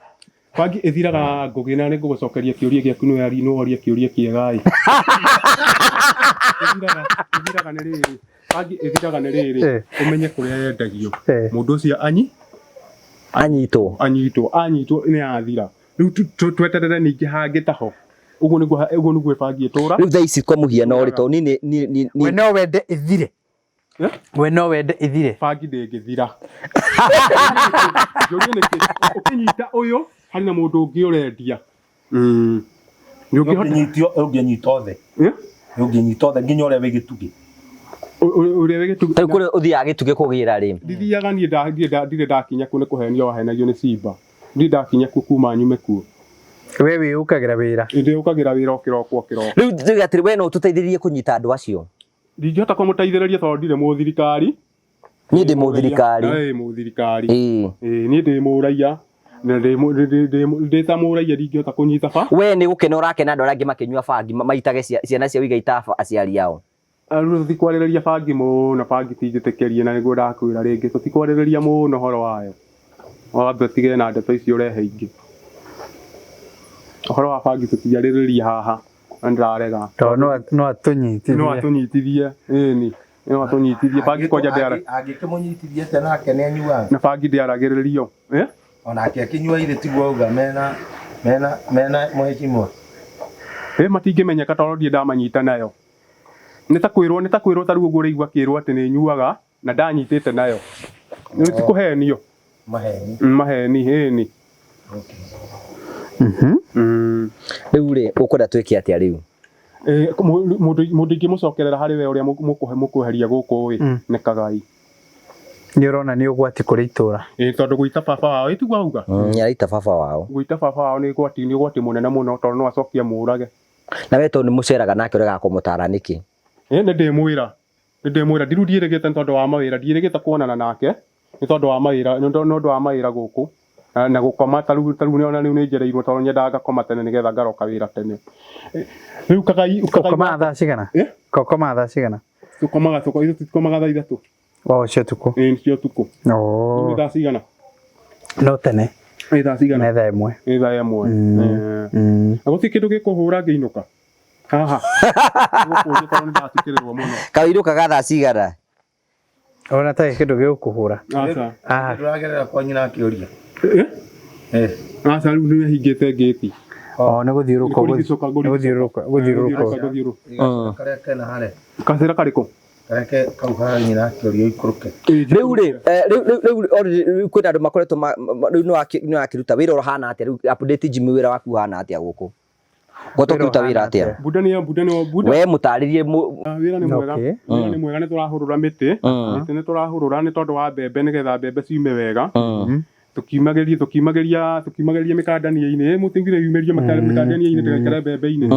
bangi ĩthiraga ngũgĩ na nĩ ngũgũcokeria kĩũria gĩaku no oria kĩũria kĩega ĩthiraga nĩ rĩrĩ bangi ĩthiraga nĩ rĩrĩ ũmenye kũrĩa yendagio mũndũ ũcio anyitwo nĩ yathira rĩu tweterere ningĩ hangĩtaho ũguo nĩguo bangi ĩtũra rĩu thaa ici kwa mũhiano rĩ tondũ we no wende ĩthire bangi ndĩngĩthira ũkĩnyita ũyũ harĩ na mũndũ ũngĩ ũrendia ũngĩnyita othe nginya ũrĩa wĩ gĩtugĩ rĩu kũrĩa ũthiaga gĩtugĩ kũgĩra rĩ ndithiaga niĩ ndirĩ ndakinya kuo nĩ kũhenio wahenagio nĩ Simba ndirĩ ndakinya kuo kuma nyume kuo we wĩyũkagĩra wĩra ndĩyũkagĩra wĩra kĩroko rĩu njuge atĩrĩ we no ũtũteithĩrĩrie kũnyita andũ acio ndingĩhota kũmũteithĩrĩria tondũ ndirĩ mũthirikari Ni ndi muthirikari. Muthirikari. Ni ndi muraia. Na ndi ta muraia ndingĩhota kũnyita ba. We nĩ gũkena ũrakena andũ arĩa angĩ makĩnyua bangi maitage ciana ciao igaita aciari ao. Rĩu tũtikwarĩrĩria bangi mũno, bangi tinjĩtĩkĩrie na nĩguo ndakwĩra rĩngĩ tũtikwarĩrĩria mũno ũhoro wayo. Wambe tige na ndeto icio ũrehe ingĩ. Ũhoro wa bangi tũtiarĩrĩria haha. Ndarega. No atunyitithie. No atunyitithie. Ĩni. No atunyitithie bangi kwanja ndĩara. Angĩkĩmũnyitithie atĩa nake nĩ anyuaga. Na bangi ndĩaragĩrĩrio. Onake akĩnyua ithe tiguo auga mena mũhecimwa. Matingĩmenyeka tondũ ndiĩ ndamanyita nayo. Nĩ ta kwĩrwo ta rĩu ũguo ũrĩigua kĩrwo atĩ nĩ nyuaga na ndanyitĩte nayo. Nĩ ti kũhenio. Maheni ĩni. Rĩu rĩ ũkwenda twĩke atĩa rĩu? Mũndũ ingĩmũcokerera harĩ we ũrĩa mũkweheria gũkũ nĩ Kagai. Nĩ ũrona nĩ ũgwati kũrĩ itũra. Tondũ gũita baba wao ĩtiguo auga. Nĩaraita baba wao. Gũita baba wao nĩ ũgwati mũnene mũno tondũ no acokie mũrage. Na we tondũ nĩ mũceraga nake ũrega kũmũtara nĩkĩ? Nĩ ndĩmwĩra ndiru ndiĩrĩgĩte nĩ tondũ wa mawĩra, ndiĩrĩgĩte kuonana nake nĩ tondũ wa mawĩra gũkũ na gũkoma ta rĩu nĩona rĩu nĩ njereirwo tondũ nyendaga ngakoma tene nĩgetha ngaroka wĩra tene. Rĩu Kagai ũkomaga thaa cigana? Ũkomaga thaa cigana? Tũkomaga thaa ithatũ. Cia ũtukũ? Cia ũtukũ. Nĩ thaa cigana? No tene. Nĩ thaa cigana? Nĩ thaa ĩmwe. Nĩ thaa ĩmwe. Na gũtirĩ kĩndũ gĩkũhũra ngĩinũka. Haha. Gũkũ tondũ nĩ ndatukĩrĩrwo mũno. Kaũinũkaga thaa cigana? Ona ta kĩndũ gĩgũkũhũra. Aca. Ndũragerera kwanyu na akĩũria. Aca rĩu nĩ ahingĩte ngĩti. Nĩ gũthiũrũrũka. Karĩa kena harĩa. Kacĩra karĩkũ? Kareke kau harĩa na akĩũria ikũrũke. Rĩu kwĩna andũ makoretwo rĩu nĩ wakĩruta wĩra ũhana atĩa rĩu update Jimmy wĩra waku ũhana atĩa gũkũ? Ngoto kũruta wĩra atĩa? Buda nĩ we mũtarĩrie wĩra nĩ mwega. Wĩra nĩ mwega, nĩ tũrahũrũra mĩtĩ. Mĩtĩ nĩ tũrahũrũra nĩ tondũ wa mbembe nĩgetha mbembe ciume wega. Tukimagĩria mĩkandania-inĩ mũtĩngire yumĩrie mĩkandania-inĩ ndĩgaikare mbembe-inĩ.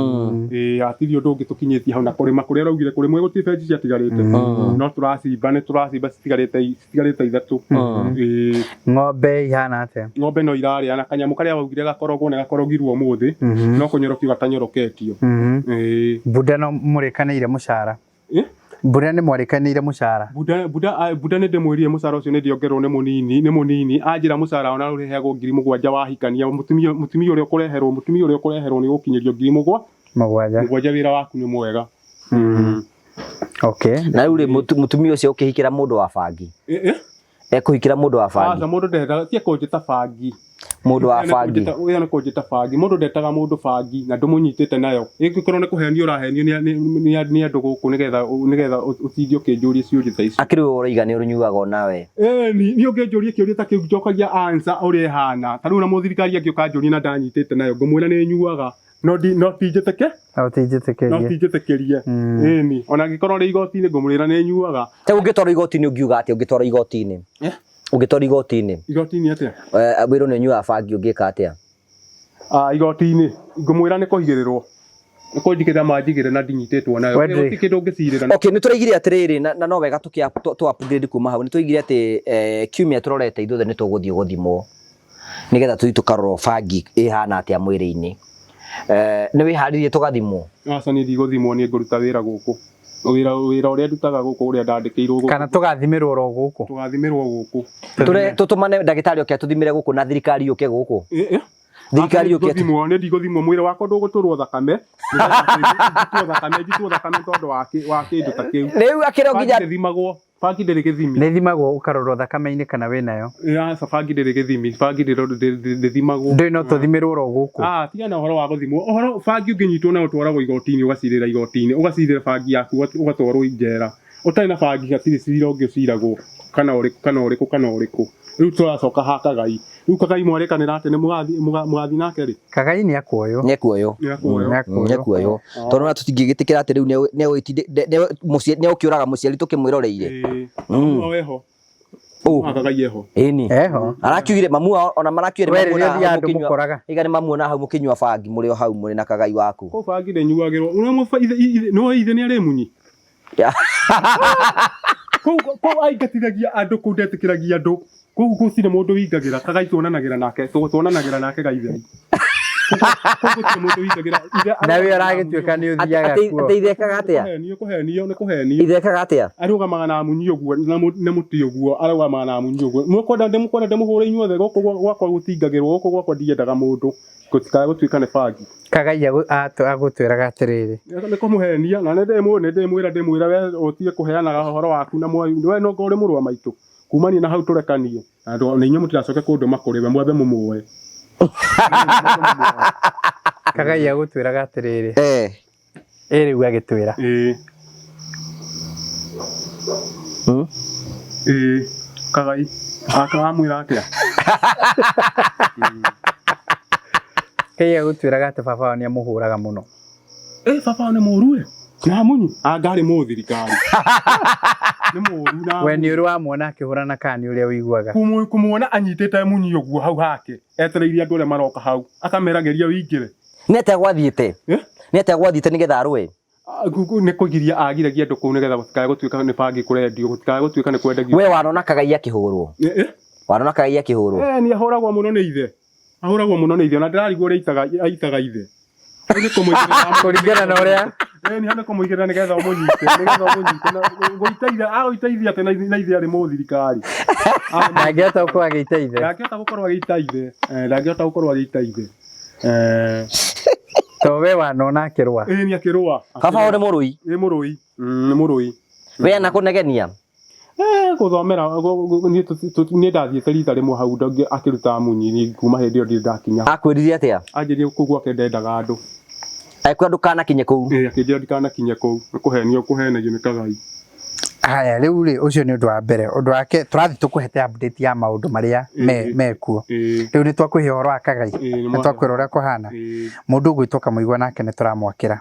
Hatirĩ ũndũ ũngĩ tũkinyĩtie hau na kũrĩma kũrĩa araugire kũrĩmwe gũtirĩ benji ciatigarĩte. No tũracimba citigarĩte ithatũ. Ng'ombe ihana atĩa? Ng'ombe no irarĩa na kanyamũ karĩa waugire gakorogwo nĩ gakorogirwo ũmũthĩ no kũnyorokio gatanyoroketio. Buda no mũrĩkanĩire mũcara? Buda nĩ mwarĩkanĩire mũcara? Buda nĩ ndĩmwĩrire mũcara ũcio nĩ ndĩongererwo nĩ mũnini, anjĩra mũcara ona ũrĩheagwo 7,000 wahikania. Mũtumia ũrĩa ũkũreherwo nĩ gũkinyĩrio 7,000 wĩra waku nĩ mwega. Na rĩu rĩ mũtumia ũcio ũkĩhikĩra mũndũ wa bangi? Ekũhikĩra mũndũ wa bangi? Aca mũndũ ndendaga ti kũnjĩta bangi. Mũndũ wa bangi? Ũyũ nĩ kũnjĩta bangi. Mũndũ ndetaga mũndũ bangi na ndũmũnyitĩte nayo. Ĩngĩkorwo nĩ kũhenio ũrahenio nĩ andũ gũkũ nĩgetha ũtinde ũkĩnjũria ciũria ta ici. Akĩrĩ we ũraiga nĩ ũnyuaga onawe? Niĩ ũngĩnjũria kĩũria ta kĩu njokagia answer ũrĩa ĩhana. Ta rĩu na mũthirikari angĩũka anjũria na ndanyitĩte nayo ngũmwĩra nĩ nyuaga. No tinjĩtĩke? No tinjĩtĩkĩrie. Ĩni. Ona angĩkorwo rĩ igoti-inĩ ngũmwĩra nĩ nyuaga. Ta ũngĩtwarwo igoti-inĩ ũngiuga atĩa ũngĩtwarwo igoti-inĩ? Ũngĩtwarwo igoti-inĩ? Igoti-inĩ atĩa? Wĩrwo nĩ ũnyuaga bangi ũngĩka atĩa? Igoti-inĩ ngũmwĩra nĩ kũhigĩrĩrwo. Nĩ kũnjigĩra manjigĩre na ndinyitĩtwo nayo. Gũtirĩ kĩndũ ũngĩcirĩra. Okay, nĩ tũraigire atĩrĩrĩ na no wega tũ upgrade kuma hau. Nĩ tũigire atĩ kiumia tũrorete ithuothe nĩ tũgũthiĩ gũthimwo nĩgetha tũthiĩ tũkarorwo bangi ĩhana atĩa mwĩrĩ-inĩ. Nĩ wĩharĩirie tũgathimwo? Aca nĩ ndigũthimwo nĩ ngũruta wĩra gũkũ. Wĩra ũrĩa ndutaga gũkũ ũrĩa ndandĩkĩirwo gũkũ. Kana tũgathimĩrwo oro gũkũ? Tũgathimĩrwo gũkũ. Tũtũmane ndagĩtarĩ oke atũthimĩre gũkũ na thirikari yũke gũkũ? Thirikari yũke nĩ ndigũthimwo mwĩrĩ wakwa ndũgũtũrwo thakame. Njitwo thakame tondũ wa kĩndũ ta kĩu. Rĩu akĩrwo nginya thimagwo. Bangi ndĩrĩ gĩthimi. Nĩ thimagwo ũkarorwo thakame-inĩ kana wĩnayo? Aca bangi ndĩrĩ gĩthimi. Bangi ndĩthimagwo. Ndũĩ no tũthimĩrwo oro gũkũ? Tigana ũhoro wa gũthimwo. Ũhoro bangi ũngĩnyitwo na ũtwaragwo igoti-inĩ ũgacirĩra igoti-inĩ. Ũgacirĩra bangi yaku ũgatwarwo njera. Ũtarĩ na bangi hatirĩ cira ũngĩciragwo kana ũrĩkũ. Rĩu tũracoka ha Kagai. Rĩu Kagai mwarĩkanĩra atĩ nĩ mũgathiĩ nake rĩ? Kagai nĩ akuoywo. Nĩekuoywo. Tondũ ona tũtingĩgĩtĩkĩra atĩ rĩu nĩ ũkĩũraga mũciari tũkĩmwĩroreire. Eho. Kagai eho. Ĩni. Eho. Arakiugire mamu ona marakiugire mamu ona hau mũkĩnyua bangi mũrĩ o hau mũrĩ na Kagai waku. Ko bangi ndĩnyuagĩrwo. No ithe nĩ arĩ munyi. ko aingatithagia andu ku ndetikiragia andu ku gusire mundu wingagira kagai tuonanagira nake gaitheri nawe aragituika ni uthiaga kuo ateithekaga atia ni kuhenio ithekaga atia arugamaga na munyi uguo na muti uguo arugamaga na munyi uguo mukwenda ndemuhura inyuothe guku gwakwa gutingagirwo guku gwakwa ndiendaga mundu gutikaga gutuika ne bagi kagai agutwiraga atiriri ni kumuhenia na ndemwira we utige kuheanaga horo waku na mwayu we no ngori murwa maitu kumania na hau turekanie andu ni inyu mutiracoke kundu makuriwe mwambe mumuoe kagai agutwiraga atiriri riu agitwira kagai akamwira atia kagai agutwiraga ati baba wao ni amuhuraga muno baba ni muruwe na munyi ngari muthirikari ni muru na we ni uri wamwona akihurana kani uria wiguaga kumuona anyitite munyi uguo hau hake etereirie andu aria maroka hau akamerageria wingire ni ate gwathiite nigetha arue ni kugiria agiragia andu kuu nigetha gutikae gutuika ni bangi kurendio gutikae gutuika ni kwendagio we wanona kagai akihurwo wanona kagai akihurwo ni ahuragwo muno ni ithe na ndirarigwo uria aitaga ithe ni kumuigirira kuringana na uria ni hana kumuigirira nigetha umunyite na goiteithia ati na ithe ari muthirikari ndangihota gukorwo agiita ithe ndangihota gukorwo agiita ithe to we wanona akirwa ni akirwa baba wao ni murui we na kunegenia guthomera ni ndathiite rita rimwe hau akiruta munyi ni kuma hindi iyo ndakinya akwiririe atia anjirie kugwa kendendaga andu aikwa ndukanakinye kuu akinjira ndikanakinye kuu kuhenagio ni kagai haya riu ri ucio ni undu wa mbere undu wake turathi tukuhete update ya maundu maria mekuo riu ni twakwihe horo wa kagai ni twakwira uria kuhana mundu gwitwo Kamuigwa nake ni turamwakira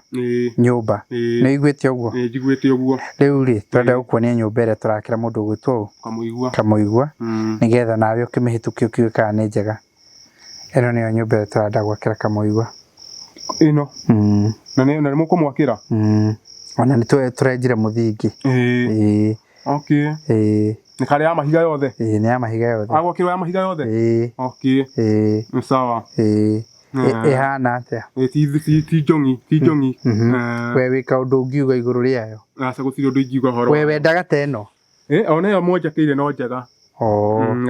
nyumba ni iguite uguo njiguite uguo riu ri turenda gukuonia nyumba ire turakira mundu gwitwo Kamuigwa nigetha nawe ukimihitukia ukiuga kana ni njega ino niyo nyumba ire turenda gwakira Kamuigwa ino na ni mukumwakira ona ni turenjire muthingi okay ni kare ya mahiga yothe ni ya mahiga yothe agwakirwo ya mahiga yothe okay ni sawa ihana atia ti njongi we wika undu ungiuga iguru riayo asa gutiri undu ingiuga horo we wendaga teno ona yo monjakeire no njega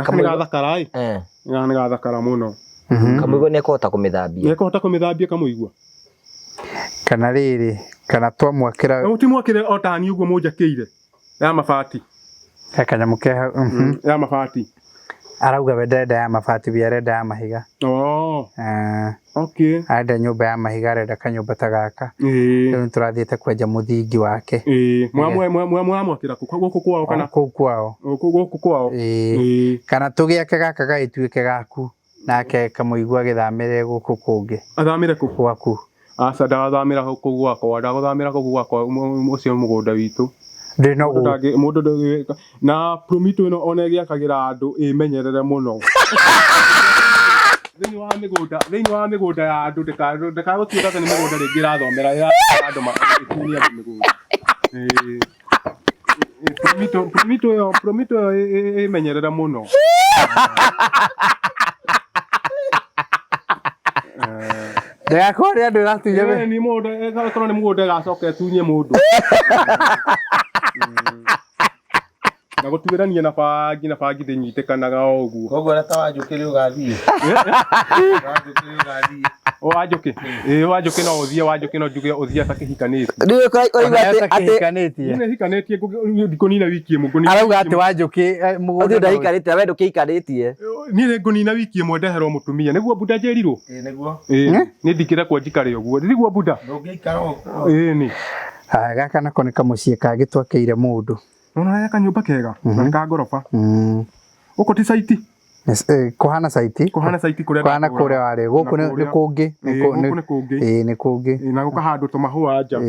Kamuigwa thakara ni gathakara muno Kamuigwa ni ekota kumithambia Kamuigwa kana riri kana twamwakira utimwakire otani uguo munjakeire ya mabati kanyamu ke ya mabati arauga we ndenda ya mabati bia renda ya mahiga okay arenda nyumba ya mahiga renda kanyumba ta gaka riu turathiite kwenja muthingi wake mwamwakira guku kwao kana guku kwao kana tugiake gaka gaituike gaku nake Kamuigwa agithamire guku kungi athamire ku gwaku asa ndathamira kuu gwakwa ndaguthamira kuu gwakwa ucio mugunda witu mundu na promito ino ona giakagira andu imenyerere muno thiini wa migunda ya andu ndikagutuika ati ni migunda ringi irathomera ya andu makunia migunda promito imenyerere muno ndagakore andu ratuye ni mundu kana ni mugunda gacoke tunye mundu na gutuirania na bangi ndinyitikanaga uguo koguo rata wanjukiri ugathie wanjuki wanjuki no uthie wanjuki no njuge uthie atakihikaniti ni hikaniti ndikunina wiki imwe arauga ati wanjuki mugundi ndahikanite we ndukiikanitie ni ngunina wiki imwe ndeherwo mutumia niguo buda njerirwo niguo ni ndikire kwa njikare uguo niguo buda ndungiikara ni gaka nako ni kamucie kagitwakeire mundu nona kanyumba kega na ka ngorofa uko ti site kuhana site kuhana kuria wari guku ni kungi ni kungi na guka handu tumahua nja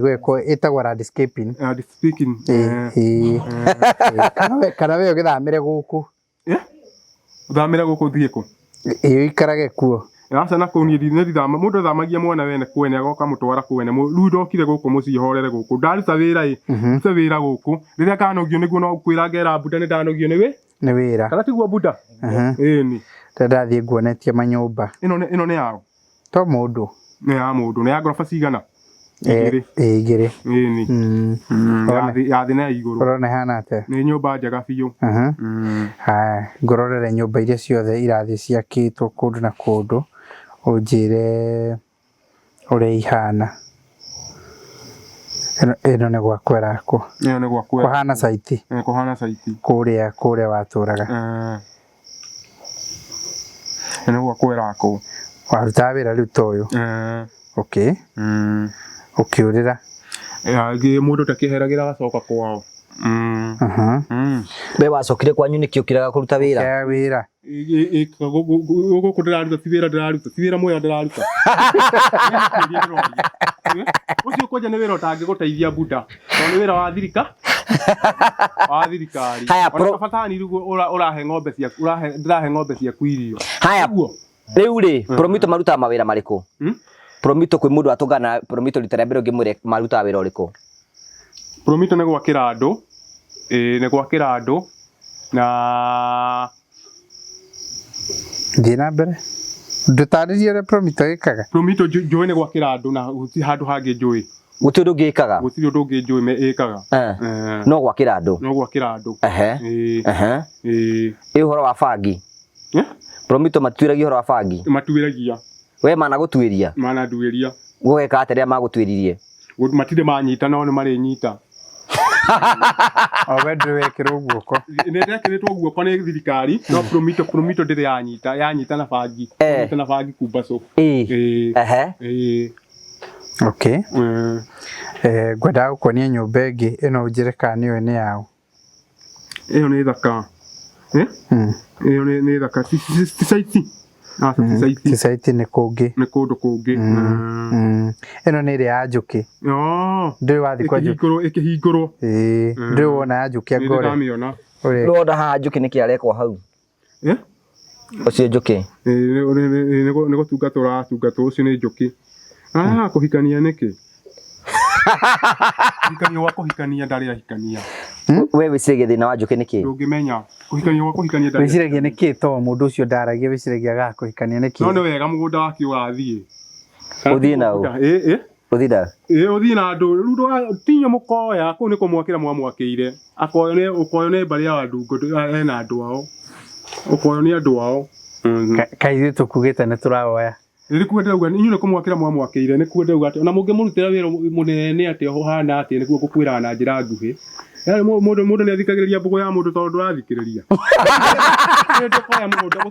gweko itagwa landscaping kana we ugithamire guku uthamire guku thie ku iyo ikarage kuo Asa na kuni ndi thama mundu thamagia mwana wene kwene agoka mutwara kwene riu ndokire guku mucii horere guku ndaruta wira ruta wira guku riria kanogio niguo no kwira ngera buda ni ndanogio ni wira kana tiguo buda ni ndathie nguonetie manyumba ino ni yao to mundu ni ya mundu ni ya ngoroba cigana igiri ni ya thina iguru urona hana ate ni nyumba njega biu ngororere nyumba iria ciothe irathi ciakitwo kundu na kundu unjire uria ihana ino ni gwakwa rako ino ni gwakwa kuhana saiti kuria waturaga ino gwakwa rako waruta wira riu toyo okay ukiurira ngi mundu takiheragira gacoka kwao be wacokire kwanyu nikio kiraga kuruta wira guku ndiraruta ti wira moya ndiraruta ucio koja ni wira utangiguteithia buda no ni wira wa thirikari ona fatani rugo urahe ng'ombe ciaku ndirahe ng'ombe ciaku irio haya riu ri Promito maruta mawira mariku Promito kwi mundu atungana Promito litera mbere ngimwire maruta wira uriku Promito ni gwakira andu ni gwakira andu na Dina mbere ndutaririe ria Promito ikaga Promito njui ni gwakira andu na uti handu hangi njui guti undu ngikaga guti undu ungi njui ikaga no gwakira andu uhoro wa bangi Promito matuiragia uhoro wa bangi matuiragia we mana gutuiria gugeka ateria magutwiririe matire manyita no ni mari nyita owe ndwekirwo guoko ni ndekiritwo guoko ni thirikari no Promito ndire yanyita na bangi kumbaco okay ngwenda gukonia nyumba ingi ino unjire kana niyo ni yao iyo ni thaka iyo ni thaka Tisaiti ni kungi kundu kungi ino ni ria ya njuki ndui wathi kwa ikihingurwo ndui wona ya njuki agore roda ha njuki niki arekwo hau ucio njuki ni gutungata ucio ni njuki kuhikania niki kuhikania wa kuhikania ndari ahikania we wiciragia thina wa njuki niki ndungimenya kuhikania wa kuhikania ndari wiciragia niki to mundu ucio ndaragia wiciragia ga kuhikania niki no ni wega mugunda waki ugathie uthie nau uthie na andu riu tinyo mukoya ku ni kumwakira mwamwakire ukoyo ni bari ya ndungo ena andu ao ukoyo ni andu ao kaithu tukugite ni turaoya Nilikuwa ndauga inyu ne kumwakira mwamwakire ni kuwa ndauga ati ona munge murutira wira munene ati ho hana ati niguo gukwira na njira nguhi yari mundu ni athikagiriria mbugo ya mundu tondu arathikiriria ndio koya mugunda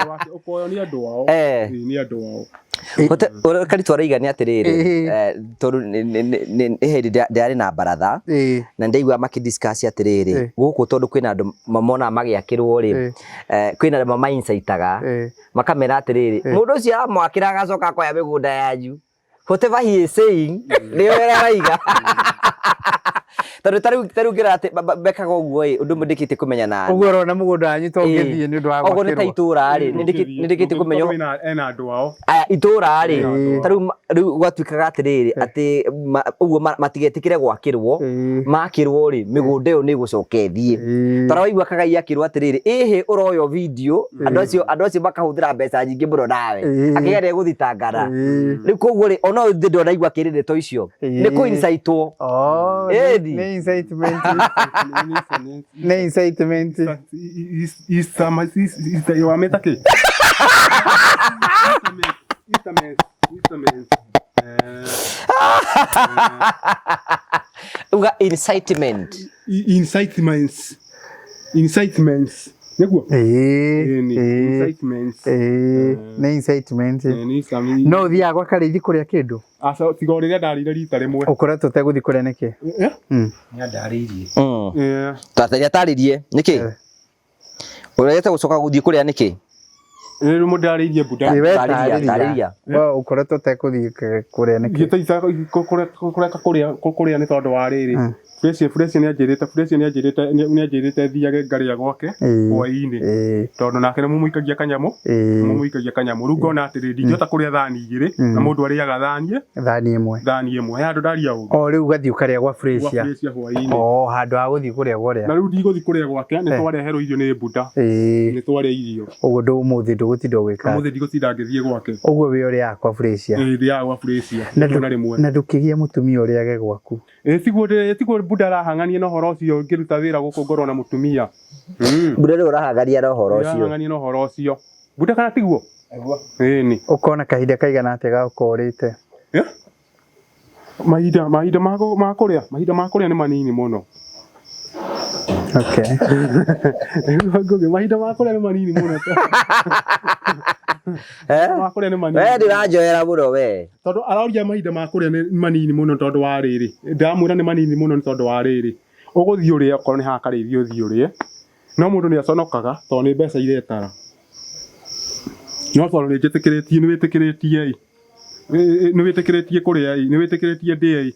wake ukoyo ni andu ao ni andu ao hote kari twariga ni atiriri tondu ni hindi ndari na baratha na ndaigua makidiscuss atiriri guku tondu kwina andu mamona magiakirwo ri kwina andu mamainsaitaga makamera atiriri mundu ucio amwakira agacoka koya migunda yanyu whatever he is saying ni wera raiga taru ngira ati bekaga uguo undu mundikite kumenya nani uguo rona mugunda wanyu to ngithie ni undu wa gwakirwo uguo ni ta itura ri nindikite kumenya ena andu ao itura ri taru gwatuikaga atiriri ati uguo matigetikire gwakirwo makirwo ri migunda iyo ni gucoka ithie taraigua kaga yakirwo atiriri ihi uroyo video andu acio makahuthira mbeca nyingi muno nawe akigere guthitangana riu koguo ri ona ndo ndaigua kirire to icio ni ku insightwo ni incitement ni incitement wametake uga incitements niguo ni incitement no thia gwa karithi kuria kindu asa tigo riria ndarire rita rimwe ukoretwo teguthi kuria niki nya ndaririe tataria taririe niki urete gucoka guthii kuria niki riu mundaririe buda tariria ukoretwo teguthi kuria niki gitaisa kuria ni tondu wa riri Fresh ni ajirite thiage ngaria gwake hwaini tondu nake ni mumuikagia kanyamu riu ngona atiri ndingihota kuria thani igiri na mundu ariaga thani imwe handu ndaria uguo riu ugathii ukaria gwa Freshia hwaini handu ha guthii kuria gwaria na riu ndiguthii kuria gwake ni twareherwo irio ni Buddha ni twaria irio uguo umuthi ndugutinda gwika umuthi ndigutinda ngithie gwake uguo wi uri akwa Freshia thiaga gwa Freshia na ndukigia mutumia uriage gwaku tiguo Buddha arahang'ania na horo ucio ngiruta wira guku ngorwo na mutumia Buddha ri urahang'ania na horo ucio arahang'ania na horo ucio Buddha kana tiguo ni ukona kahinda kaigana atia gakorite mahinda ma kuria ni manini muno okay mahinda ma kuria ni manini muno makuria ni manini we ndiranjoera muno we tondu aroria mahinda ma kuria ni manini muno tondu wa riri ndamwira ni manini muno tondu wa riri uguthii urie okorwo ni hakarithio uthii urie no mundu ni aconokaga tondu ni mbeca iretara no tondu ni njitikiritie ni witikiritie kuria ni witikiritie ndia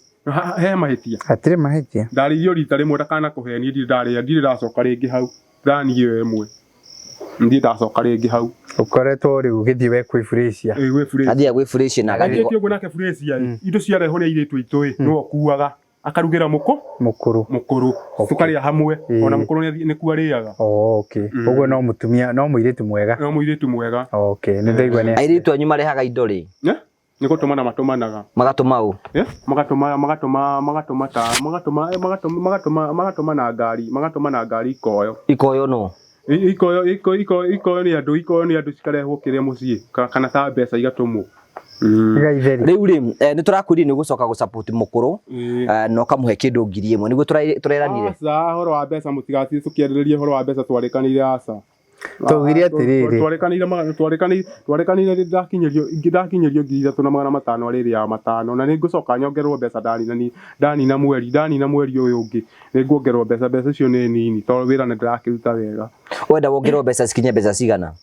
he mahitia atire mahitia ndarithio rita rimwe ndakana kuhenia ndiri ndacoka ringi hau thani iyo imwe ndi ndacoka ringi hau ukoretwo riu githii we kwi Freshia athia gwi Freshia na gathi uguo nake Freshia indo ciareho ni airitu itui no kuaga akarugira mukuru tukaria hamwe ona mukuru ni kuariaga okay uguo no mutumia no muiritu mwega okay ni ndaigua ni airitu anyu marehaga indo ri ni gutumana matumanaga magatuma u magatuma na ngari ikoyo no ikoyo ni andu cikarehwo kiria mucii kana ta mbeca igatumwo riu ri ni turakwiri ni gucoka gu support mukuru no kamuhe kindu 1000 niguo tureranire horo wa mbeca mutigatie tukiendererie horo wa mbeca twarikanire aca tugire atiriri twarekanire ndakinyerio 3,500 riri ya matano na ningucoka nyongerwo mbeca ndani na mweri uyu ungi ninguongerwo mbeca cio ni nini tondu wira ni ndirakiruta wega wenda wongerwo mbeca cikinye mbeca cigana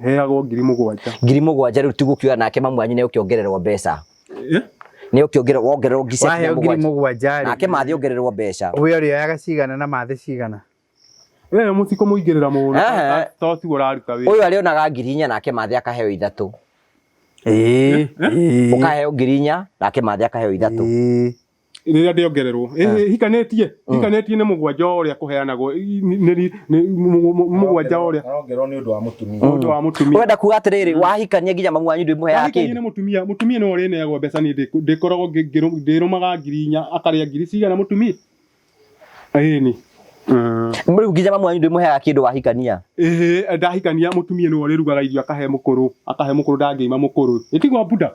heagwo 7,000 riu tigukiuga nake mamu anyu ni ukiongererwo mbeca ni ukiongererwo wongererwo ngise 7,000 nake mathi ongererwo mbeca we uri yaga cigana na mathi cigana mutiko muigirira muno to ti uraruta wira uyu arionaga 4,000 nake mathi akaheo 3 ukaheo 4,000 nake mathi akaheo 3 riria ndiongererwo hikanetie ni mugwanja uria kuheanagwo ni mugwanja uria arongerwo ni undu wa mutumia wenda kuga atiriri wahikania nginya mamu anyu ndwimuheaga kindu mutumia no urineagwo mbeca ni ndikoragwo ndirumaga 4,000 akaria 1,000 cigana mutumia ni mburi nginya mamu anyu ndwimuheaga kindu wahikania ndahikania mutumia no urirugaga irio akahe mukuru ndangeima mukuru itigwa Buddha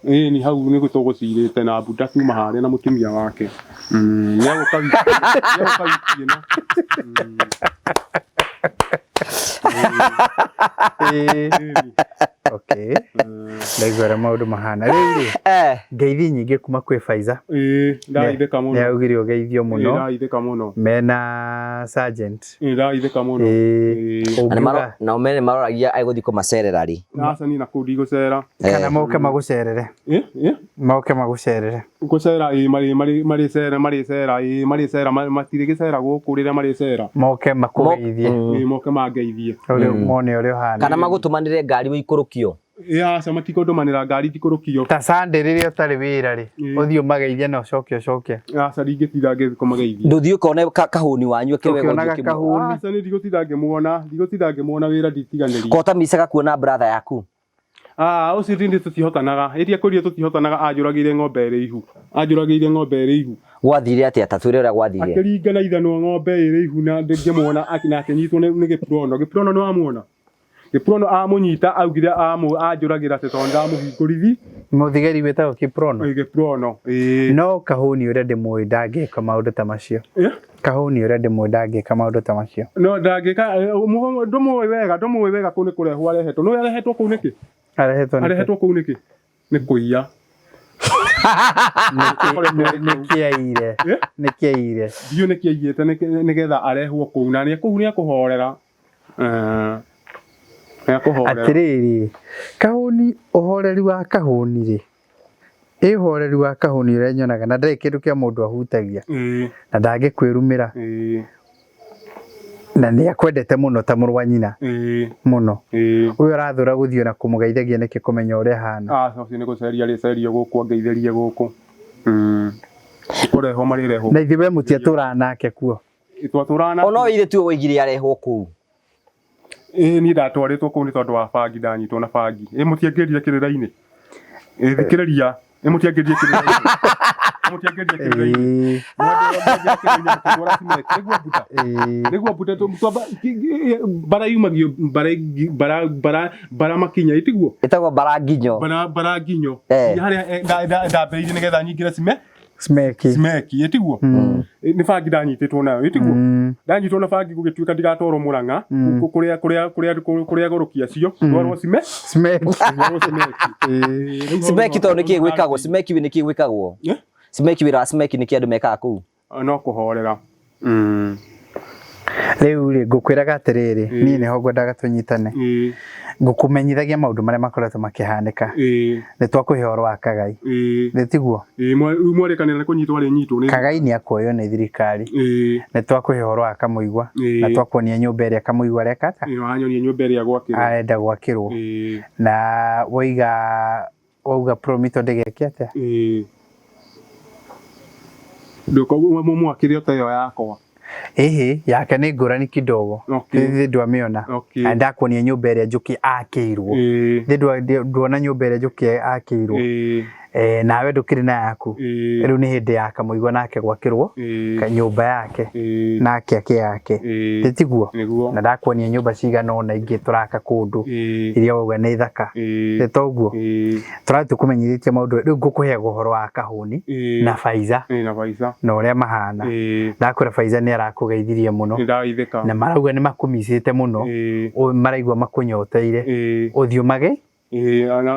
ni hau ni gutugucirite na Buddha kuma haria na mutumia wake okay ndaigwara maundu mahana riu ngeithi nyingi kuma kwi Faiza ndaitheka muno ni augire ugeithio muno ndaitheka muno mena sergeant ndaitheka muno na umene maroragia aiguthi kumacerera ri aca ni na kundi gucera kana moke magucerere moke magucerere gucera maricera matire gicera guku riria maricera moke makugeithie moke mangeithie mone uri hana kana magutumanire ngari wikurukio aca matikotumanira ngari tikurukio ta Sunday riria utari wira ri uthio mageithie na ucoke aca ringitira ngikumageithia nduthi ukone kahuni wanyu aca ni ndigutira ngimwona wira nditiganiri kota misaga kuona brother yaku ucio ndi tutihotanaga iria kuria tutihotanaga ajuragire ng'ombe iri ihu gwathire atia tatwire uria gwathire akiringana ithano ng'ombe iri ihu na ndingimwona akina akinyitwo ni giprono ni wamuona giprono amunyita augire ajuragira te tonda amuhingurithi muthigari wetagwo giprono no kahuni uria ndimwe ndangeka maundu ta macio kahuni uria ndimwe ndangeka maundu ta macio no ndangeka ndumwe wega kuni kurehwo arehetwo no arehetwo kuu niki arehetwo kuu niki ni kuiya nikiaire dio nikiaiyete nigetha arehwo kuu na ni kuu ni akuhorera atiriri kahuni uhoreri wa kahuni ri ihoreri wa kahuni ure nyonaga na ndari kindu kia mundu ahutagia na ndangĩkwĩrumĩra na nĩ akwendete muno ta mũrũ wa nyina muno uyu arathura guthio na kumugeithagia niki kumenya uria hana ucio nĩ gũceria rĩcerio gũkũ angeithĩrie gũkũ ũreho marĩreho na ithuĩ we mũtiatũraga nake kuo twatũraga ona ithe tu woigire arehwo kũu niĩ ndatwarĩtwo kũu nĩ tondũ wa bangi ndanyitwo na bangi mũtiangĩrire kĩrĩra-inĩ thikĩrĩria mũtiangĩrire kĩrĩra-inĩ nĩguo mbuta bara yumagio bara makinya itiguo ĩtagwo baranginyo harĩa ndambĩrĩirie nĩgetha nyingĩre smeki itiguo nĩ bangi ndanyitĩtwo nayo itiguo ndanyitwo na bangi gũgĩtuĩka ndigatwarwo Mũrang'a kũrĩa gorokia cio twarwo smeki tondũ nĩkĩ gwĩkagwo smeki nĩkĩ gwĩkagwo smeki wĩra wa smeki nĩkĩ andũ mekaga kũu no kũhorera rĩu rĩ ngũkwĩraga atĩrĩrĩ niĩ nĩho ngwendaga tũnyitane ngũkũmenyithagia maũndũ marĩa makoretwo makĩhanĩka nĩ twakũhe ũhoro wa Kagai nĩ tiguo mwarĩkanĩra nĩ kũnyitwo arĩ nyitwo Kagai nĩ akuoywo nĩ thirikari nĩ twakũhe ũhoro wa Kamũigua na twakuonia nyũmba ĩrĩa Kamũigua arekata anyonia nyũmba ĩrĩa gwakĩrwo arenda gwakĩrwo na wauga Promito ndĩgeke atĩa mwakĩrĩ ota ĩyo yakwa yake nĩ ngũrani kidogo thĩ ndwamĩona na ndakuonia nyũmba ĩrĩa Njũkĩ akĩirwo thĩ nduona nyũmba ĩrĩa Njũkĩ akĩirwo nawe ndũkĩrĩ na yaku rĩu nĩ hĩndĩ ya Kamũigua nake gwakĩrwo nyũmba yake nake akĩ yake tiguo na ndakuonia nyũmba cigana ũna ingĩ tũraka kũndũ iria wauga nĩ thaka nĩ toguo tũrathiĩ kũmenyithĩtie maũndũ rĩu ngũkũhe ũhoro wa Kahũni na Faiza na ũrĩa mahana ndakwĩra Faiza nĩ arakũgeithirie mũno na marauga nĩ makũmicĩte mũno maraigua makũnyoteire ũthiũ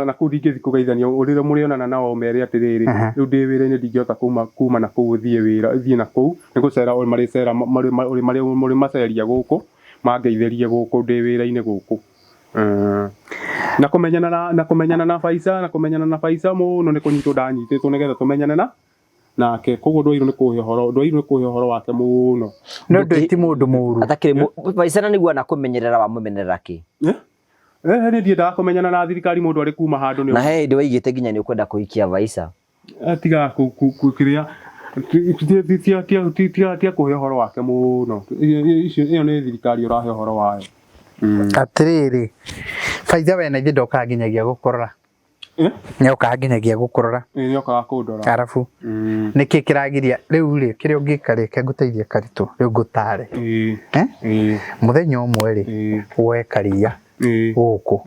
na kũu ndingĩthi kũgeithania ũrĩre mũrĩonana nao mere atĩrĩrĩ rĩu ndĩ wĩra-inĩ ndingĩhota kuma na kũu thiĩ na kũu nĩ gũcera marĩ maceria gũkũ mangeithĩrie gũkũ ndĩ wĩra-inĩ gũkũ na kũmenyana na Faiza mũno nĩ kũnyitwo ndanyitĩtwo nĩgetha tũmenyane nake koguo ndwairwo nĩ kũhe ũhoro wake mũno no ndĩ ti mũndũ mũru atakĩrĩ Faiza nĩguo anakũmenyerera wamũmenyerera kĩ nĩ ndiendaga kũmenyana na thirikari mũndũ arĩ kuma handũ na he hĩndĩ waigĩte nginya nĩ ũkwenda kũhikia Faiza tiga kĩrĩa tia kũhe ũhoro wake mũno ĩyo nĩ thirikari ũrahe ũhoro wayo atĩrĩrĩ Faiza we na ithuĩ ndokaga nginyagia gũkũrora nĩokaga nginyagia gũkũrora nĩokaga kũndora arabu nĩkĩ kĩragiria rĩu rĩ kĩrĩa ũngĩka reke ngũteithie Karitũ rĩu ngũtare mũthenya ũmwe rĩ woe karia gũkũ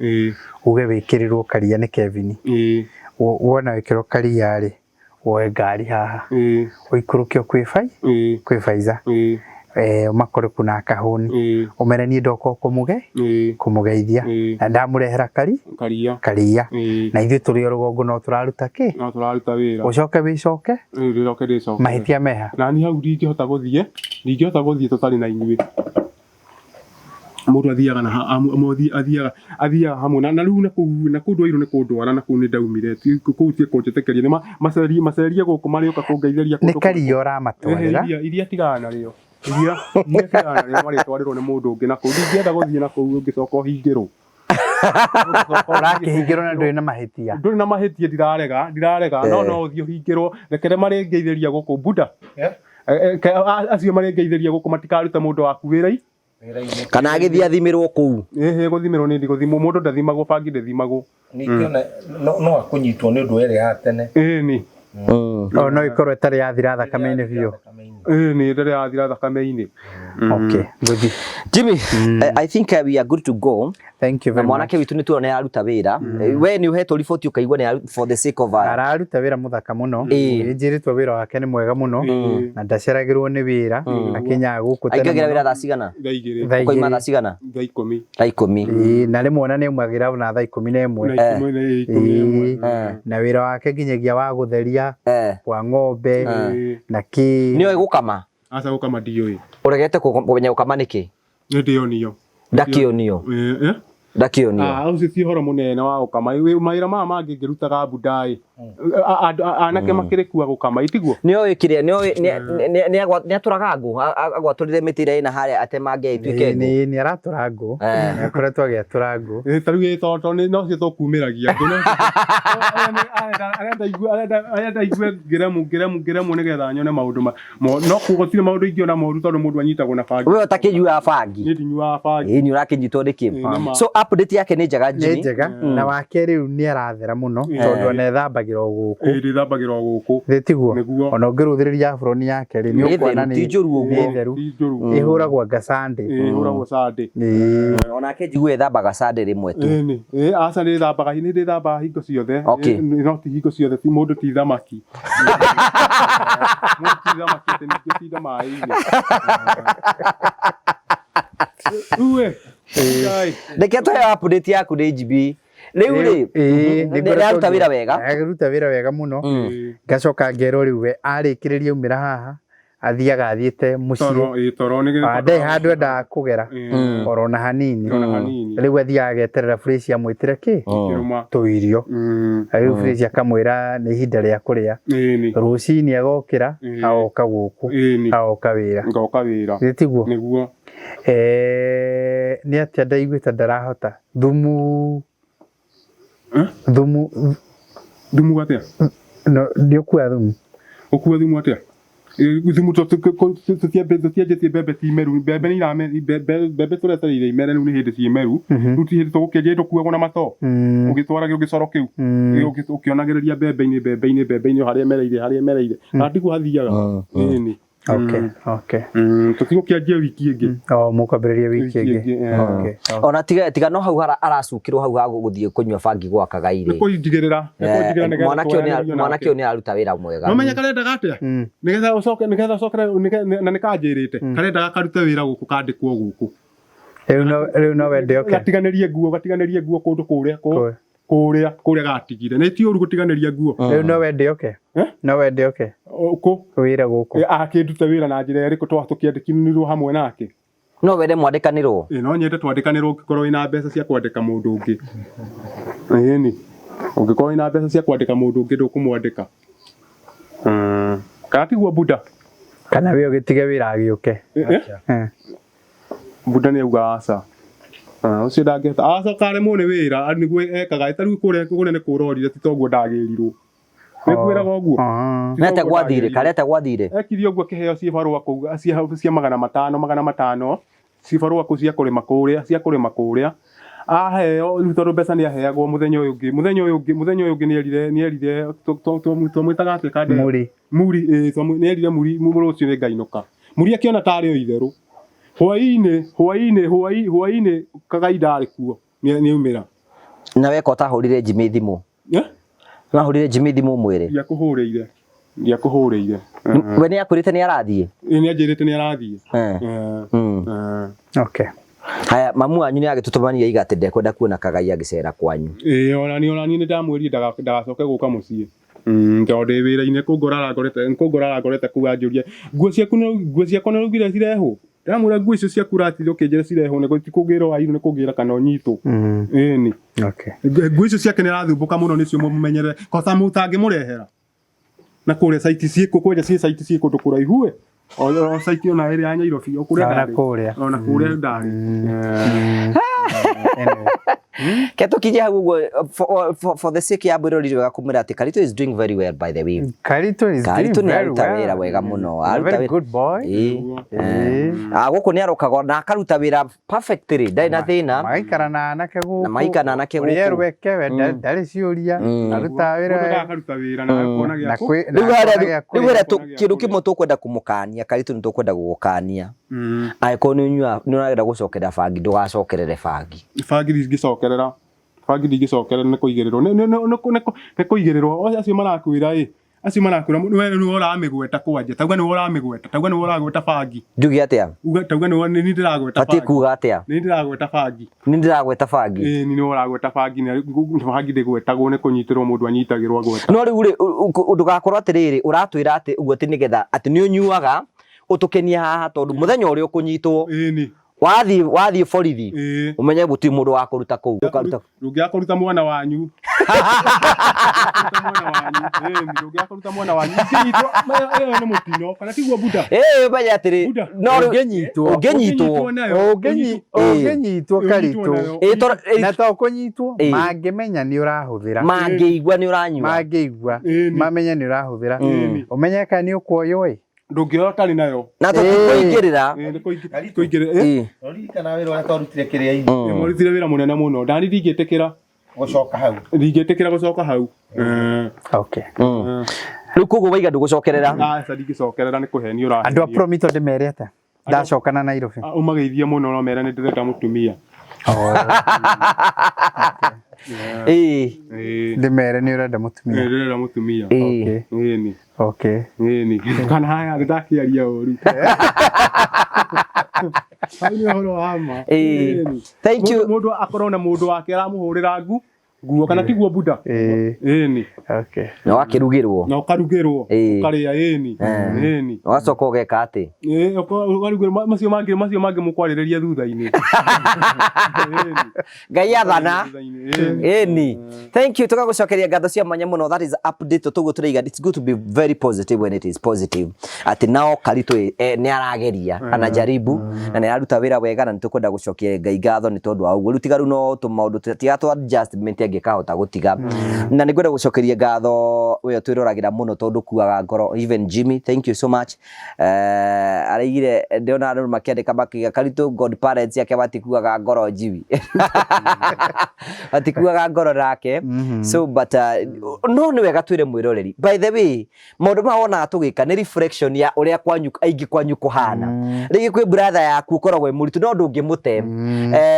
uge wĩkĩrĩrwo karia nĩ Kevin wona wĩkĩrwo karia rĩ woe ngari haha ũikũrũkio kwĩ Faiza makore kuna Kahũni ũmere niĩ ndoka kũmũgeithia na ndamũrehera karia na ithuĩ tũrĩ o rũgongo no tũraruta wĩra ũcoke wĩcoke mahĩtia meha na niĩ hau ndingĩhota gũthiĩ tũtarĩ na inyuĩ mũndũ athiaga hamwe na rĩu na kũu ndwairwo nĩ kũndwara na kũu nĩ ndaumire kũu tie kũnjĩtĩkĩria nĩ macerie gũkũ marĩũka kũngeithĩria nĩ karia ũramatwarĩra iria tigaga narĩo iria tigaga narĩo marĩtwarĩrwo nĩ mũndũ ũngĩ na kũu ndingĩenda gũthiĩ na kũu ũngĩcoka ũhingĩrwo ũrakĩhingĩrwo na ndũrĩ na mahĩtia ndirarega no ũthiĩ ũhingĩrwo rekere marĩngeithĩria gũkũ Buda acio marĩngeithĩria gũkũ matikarute mũndũ waku wĩra kana agĩthiĩ athimĩrwo kũu gũthimĩrwo nĩ gũthimwo mũndũ ndathimagwo bangi ndĩthimagwo no akũnyitwo nĩ ũndũ erĩ ya tene nĩ no ikorwo ĩtarĩ yathira thakame-inĩ biũ nĩ ndĩrĩ yathira thakame-inĩ okay good Jimmy I think we are good to go thank you very much mwanake witũ nĩ tuona araruta wĩra we nĩ uhetwo riboti ukaigua nĩ for the sake of araruta wĩra mũthaka mũno njĩrĩtwo wĩra wake nĩ mwega mũno na ndaceragĩrwo nĩ wĩra akinyaga gũkũ tene aingagĩra wĩra thaa cigana ukoima thaa cigana thaa ikũmi na rĩmwe ona nĩaumagĩra na thaa ikũmi na ĩmwe na wĩra wake nginyagia wa gũtheria wa ng'ombe na kĩ nĩoĩ gũkama aca gũkama ndiũĩ ũregete kũmenya gũkama nĩkĩ ndĩonio ndakĩonio ũcio ti ũhoro mũnene wa gũkama mawĩra maya mangĩ ngĩrutaga Buda anake makirikua gukama itiguo nio wikire ni aturaga ngu agwaturire mitire ina haria atemange ituike ni aratura ngu ni akoretwo agiatura ngu taruge toto ni no cio tukumiragia arenda igue ngeremu nigetha nyone maundu no kugotire maundu ingiona moru tondu mundu anyitagwo na bangi we utakijua bangi ni tinyua bangi ni urakinyitwo ni kim so update yake ni njega ni njega na wake riu ni arathera muno tondu ona thambagirwo guku thambagirwo guku tiguo ona ngiruthiriria buroni yake ri ni ukwana ni tijoru uguo ihuragwo gasande ona akinjigwe thambaga sande rimwe tu aca ni thambaga hingo ciothe no ti hingo ciothe ti mundu ti thamaki mundu ti thamaki ni tinda mai-ini uwe reke tuhe update yaku ni JB riu ri niraruta wira wega muno ngacoka ngero riu we arikiriria umira haha athiaga athiite mucii ande handu enda kugera orona hanini riu athiaga ageterera Fraser amwitire ki tuirio riu Fraser akamwira ni ihinda ria kuria rucini agokira agoka guku agoka wira tiguo niguo ni atia ndaiguite ndarahota thumu atia no ndiokuwa thumu ukua thumu atia thumu tutianjĩtie mbembe ti meru mbembe ni irame mbembe turetereire imere riu ni hindi ci meru riu ti hindi tugukienja tukuagwo na mato ugitwaraga ugicoro kiu ukionagiriria mbembe-ini haria emereire na ndiguo hathiaga ni okay tutigukianjia wiki ingi mukwambĩrĩria wiki ingi ona tiga no hau aracukirwo hau ha guthie kunyua bangi gwa kagaire kuinjigirira mwanake ni aruta wira mwega no menya karendaga atia nigetha ucokere na nikanjirite karendaga karute wira guku kandikwo guku riu no wende okay gatiganĩrie nguo kundu kuria gatigire ni ti uru gutiganĩria nguo riu no wende okay ku wira guku akindute wira na njira iriku tukiandikinirwo hamwe nake no wende mwandikanirwo no nyende twandikanirwo ngikorwo ina mbeca cia kwandika mundu ungi ni ungikorwo ina mbeca cia kwandika mundu ungi ndukumwandika kana tiguo Buda kana we ugitige wira agiuke Buda ni auga aca ucio ndangĩhota acoka aremwo nĩ wĩra nĩguo ekaga tarĩu kũrĩa kũnene kũrorire ti toguo ndagĩrirwo nĩkwĩraga ũguo nete gwathire ekire ũguo akĩheo cibarũa kũu cia 500 cibarũa kũu cia kũrĩma kũrĩa aheo rĩu tondũ mbeca nĩ aheagwo mũthenya ũyũ ũngĩ nĩerire twamwĩtaga atĩa kande muri nĩerire muri rũciũ nĩngainũka muri akĩona tarĩ o itherũ hwainĩ kagai ndarĩ kuo nĩ umĩra na weka ũtahũrire Jimmy thimũ wahũrire Jimmy thimũ mwĩre ndiakũhũrĩire we nĩ akũrĩte nĩ arathiĩ nĩ anjĩrĩte nĩ arathiĩ okay haya mamu wanyu nĩ agĩtũtũmania igatĩ ndekwenda kuona kagai agĩcera kwanyu onani nĩ ndamwĩrire ndagacoke gũka mũciĩ tondũ ndĩ wĩra-inĩ kũngora ngorete kuga njũrie nguo ciakwa nĩ rugire cirehwo ndamwĩra nguo icio ciaku ũrathiĩ ũkĩnjĩra cirehwo nĩguo ti kũgĩrwo airũ nĩ kũgĩra kana ũnyitwo ĩni nguo icio ciake nĩ arathumbũka mũno nĩcio mũmenyerere kosa mũtangĩmũrehera na kũrĩa saiti ciĩkũ kwanja ciĩ saiti ciĩ kũndũ kũraihu o saiti ona ĩrĩa ya Nyairobi o kũrĩa ona kũrĩa ndarĩ Ketukije hau uguo for the sake ya Bururi wega kumira ati Karito is doing very well by the way. Karito is doing very well. Wega muno. Very good boy. Guku ni arokaga na akaruta wira perfectly. Ndai na thina. Maikarana anake guku. Na maikana anake guku. Uri weke we ndari ciuria. Aruta wira. Akaruta wira na kuona giako. Riu hera kindu kimwe tukwenda kumukania Karito ni tukwenda gugukania. Aiko ni nyua ni uragenda gucokera bangi ndugacokerere bangi. Bangi ndingicokerera. Bangi ndingicokerera ni kuigirirwo ni kuigirirwo acio marakwira acio marakwira we ni uramigweta kwanja tauga ni uramigweta bangi njugi atia tauga ni ndiragweta bangi kuga atia ni ndiragweta bangi ni uragweta bangi ni bangi ndigwetagwo ni kunyitirwo mundu anyitagirwo agweta no riu ri ndugakorwo atiriri uratwira ati uguo ti nigetha ati ni unyuaga utukenia haha tondu muthenya uri ukunyitwo wathi borithi umenye gutiri mundu wa kuruta kuu ukaruta ndungiakuruta mwana wanyu ndungiakuruta mwana wanyu nginyitwo ni mutino kana tiguo buda baya atiri no unginyitwo karito na to kunyitwo mangimenya ni urahuthira mangiigua ni uranyua mangiigua mamenya ni urahuthira umenya kana ni ukuoyo ndungioya tari nayo na tukuingirira Kana wira ora twarutire kiria ini mwarutire wira munene muno ndani ndingitikira gucoka hau ndingitikira gucoka hau okay riu kuguo waiga ndugucokerera sasa ndingicokerera ni kuheni ura andu a Promito ndimerete ndacokana Nairobi umageithie muno no mera ni ndireta mutumia ndimere ni urenda mutumia ndirenda mutumia okay ni kana haya ndakiaria uru thank you mundu akorona mundu wake aramuhurira nguo kana tiguo buda ni okay no wakirugirwo no karugirwo karia ni wacoka ugeka ati ukarugirwo macio mangi mukwarireria thutha-ini ngai athana ni thank you tukagucokeria ngatho cia mwanya muno that is update tuguo turiga it's good to be very positive when it is positive ati nao Karito ni arageria anajaribu na ni aruta wira wega na nitukwenda gucokia ngai ngatho ni tondu wa uguo rutigaru no tumaundu tiga tu adjustment angikahota gutiga na ningwenda gucokeria ngatho we twirораgira muno tondu kuaga ngoro even Jimmy thank you so much araigire ndiona andu makiandika makiga Karito God parents yake batikuaga ngoro Jimmy atikuaga ngoro rake so but no ni wega twire mwiroreri by the way maundu maona tugika ni reflection ya uria kwanyu aingi kwanyu kuhana rigi kwi brother yaku ukoragwe muritu no ndungimute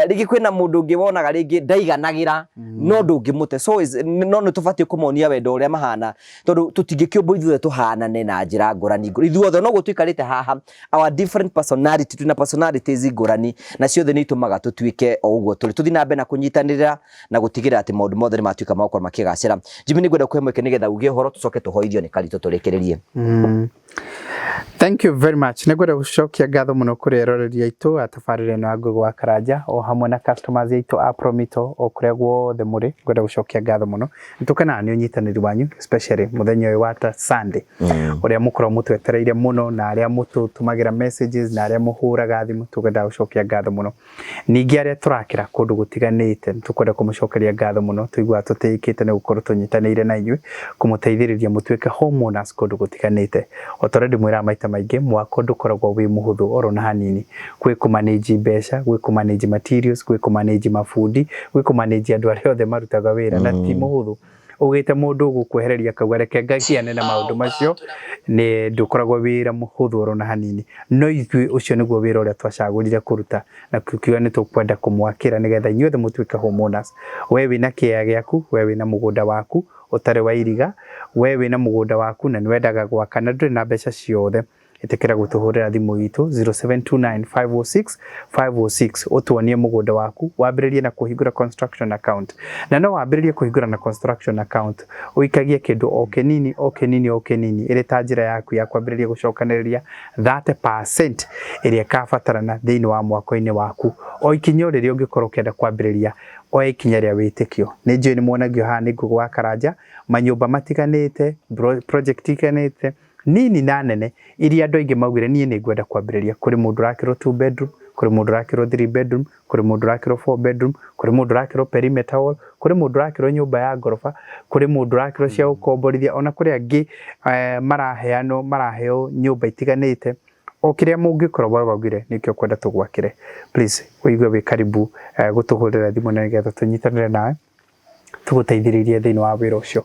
rigi kwina mundu ungi wonaga rigi ndaiganagira no ndungimute so no nitubatie kumonia wendo uria mahana tondu tutingikiumbu ithuothe tuhanane na njira ngurani ithuothe no gutwikarite haha our different personality tuna personalities ngurani na ciothe ni itumaga tutuike o uguo turi tuthi na mbe na kunyitanirira na gutigira ati maundu mothe ni matuika makwa makigacira Jimmy ni gwenda kwemweke nigetha ugie horo tucoke tuhoithio ni Karito turekererie Thank you very much. Negwenda gucokia ngatho muno kuri eroreri aitu atafarire no Ngugi wa Karanja o hamwe na customers aitu a Promito o kuria guothe muri ngwenda gucokia ngatho muno ntukana ni unyitaniri wanyu especially muthenya uyu wa Sunday uria mukoro mutwetereire muno na aria mututumagira messages na aria muhuraga thimu tugenda gucokia ngatho muno ningi aria turakira kundu gutiganite tukwenda kumucokeria ngatho muno tuigwa tuteikite ne gukorwo tunyitanire na inyui kumuteithiriria mutweke homeowners kundu gutiganite otoredi mwira maita maingi mwako ndukoragwo wi muhuthu oro na hanini kwi kumanage mbeca kwi kumanage materials kwi kumanage mafundi kwi kumanage andu aria othe marutaga wira na ti muhuthu ugite mundu gukwehereria kagwereke ngakiane na maundu macio ni ndukoragwo wira muhuthu oro na hanini no ithui ucio niguo wira uria twacagurire kuruta na kukiwa ni tukwenda kumwakira nigetha inyuothe mutwike homeowners we wina kia giaku we wina mugunda waku utare wa iriga we wina mugunda waku na nwendaga gwaka na nduri na mbeca ciothe itekera gutuhurira thimu itu 0729506506 utuonie mugunda waku wambiririe na kuhingura construction account na no wambiririe kuhingura na construction account uikagie kindu o kinini iri ta njira yaku ya kwambiriria gucokaniriria 30% iria kabatarana thiini wa mwako-ini waku o ikinyo riria ungikorwo ukienda kwambiriria o ikinya ria witikio ni njui ni mwonagio ha ni Ngugi wa Karanja manyumba matiganite project iganite nini na nene iria andu aingi maugire nie ni ngwenda kwambiriria kuri mundu rakiro 2 bedroom kuri mundu rakiro 3 bedroom kuri mundu rakiro 4 bedroom kuri mundu rakiro perimeter wall kuri mundu rakiro nyumba ya gorofa kuri mundu rakiro cia ukomborithia ona kuri angi maraheo nyumba itiganite o kiria mungikorwo bagwire nikio kwenda tugwakire please uigwe wi karibu gutuhurira thimu na nigetha tunyitanire nawe tuguteithiririe thiini wa wira ucio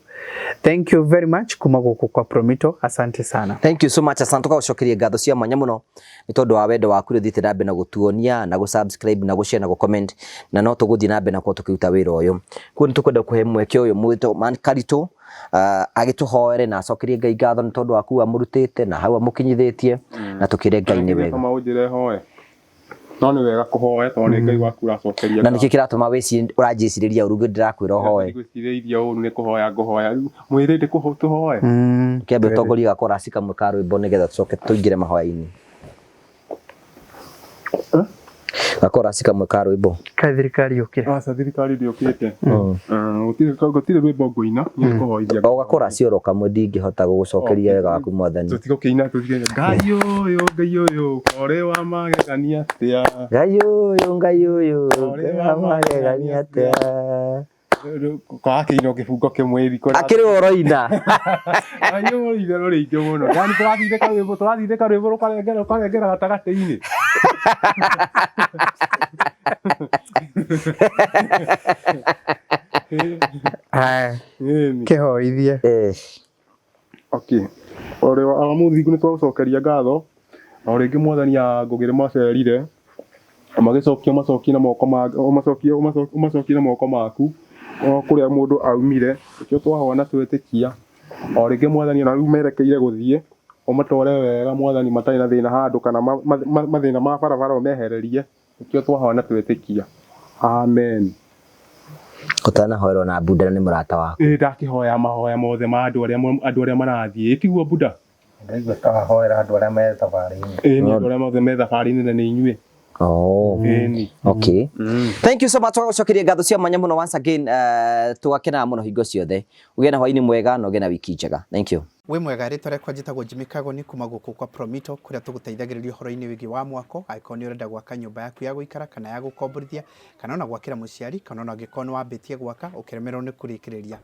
thank you very much kuma guku kwa Promito asante sana thank you so much asante kwa gucokeria ngatho cia mwanya muno ni tondu wa wendo waku ri thite nambe na gutuonia na gusubscribe na gushare na gucomment na no tuguthii nambe na kutukiruta wira uyu ku ni tukwenda kuhe mweke uyu mwito man Karito agituhoere na acokerie ngai ngatho ni tondu waku amurutite na hau amukinyithitie na tukire ngai ni wega kama ujire hoye no ni wega kuhoya tondu ni ngai waku uracokeria na niki kiratuma weci urajiciriria urugu ndirakwira hoye ngwiciriria uru ni kuhoya nguhoya mwirinde tuhoye kiambe utongoria gakora cikamwe ka rwimbo nigetha tucoke tuingire mahoya-ini Gakora sikamwe ka rwimbo ka thirikari ukire thirikari ndiukite gutire rwimbo nguina ni kuhoithia gakora cioro kamwe ndingihota gugucokeria wega waku mwathani tutigukiina ngai uyu ore wa magegania atia ngai uyu ore wa magegania atia kwa kino kifungo kimwe riko akiri oroina ayo iro ringi muno yani turathire ka rwimbo rukarengera gatagati-ini kihoithie okay ore amuthi ni twacokeria ngatho na ringi mwathani ngugire macerire magicokia macokie na moko na moko maku kuria mundu aumire ikio twahona twetikia o ringi mwathani na riu merekeire guthie umatware wega mwathani matari na thina handu kana mathina ma barabara umehererie ikio twahona twetikia amen utanahoerwo na Buddha ni murata waku ndakihoya mahoya mothe ma andu aria marathie itiguo Buddha ndaigua tahoera andu aria me thabari-ini ni andu aria mothe me thabari-ini na ni inyue okay thank you so much twagucokeria ngatho cia mwanya muno once again tugakena muno hingo ciothe ugie na hwaini mwega na ugie na wiki njega thank you we mwega ritwa rekwa njitagwo Jimmy Kagoni kuma guku kwa Promito kuria tuguteithagiriria uhoro-ini wigi wa mwako aikoni urenda gwaka nyumba yaku ya guikara kana ya gukomborithia kana ona gwakira muciari kana ona gikono wambitie gwaka ukiremerwo ni kurikiriria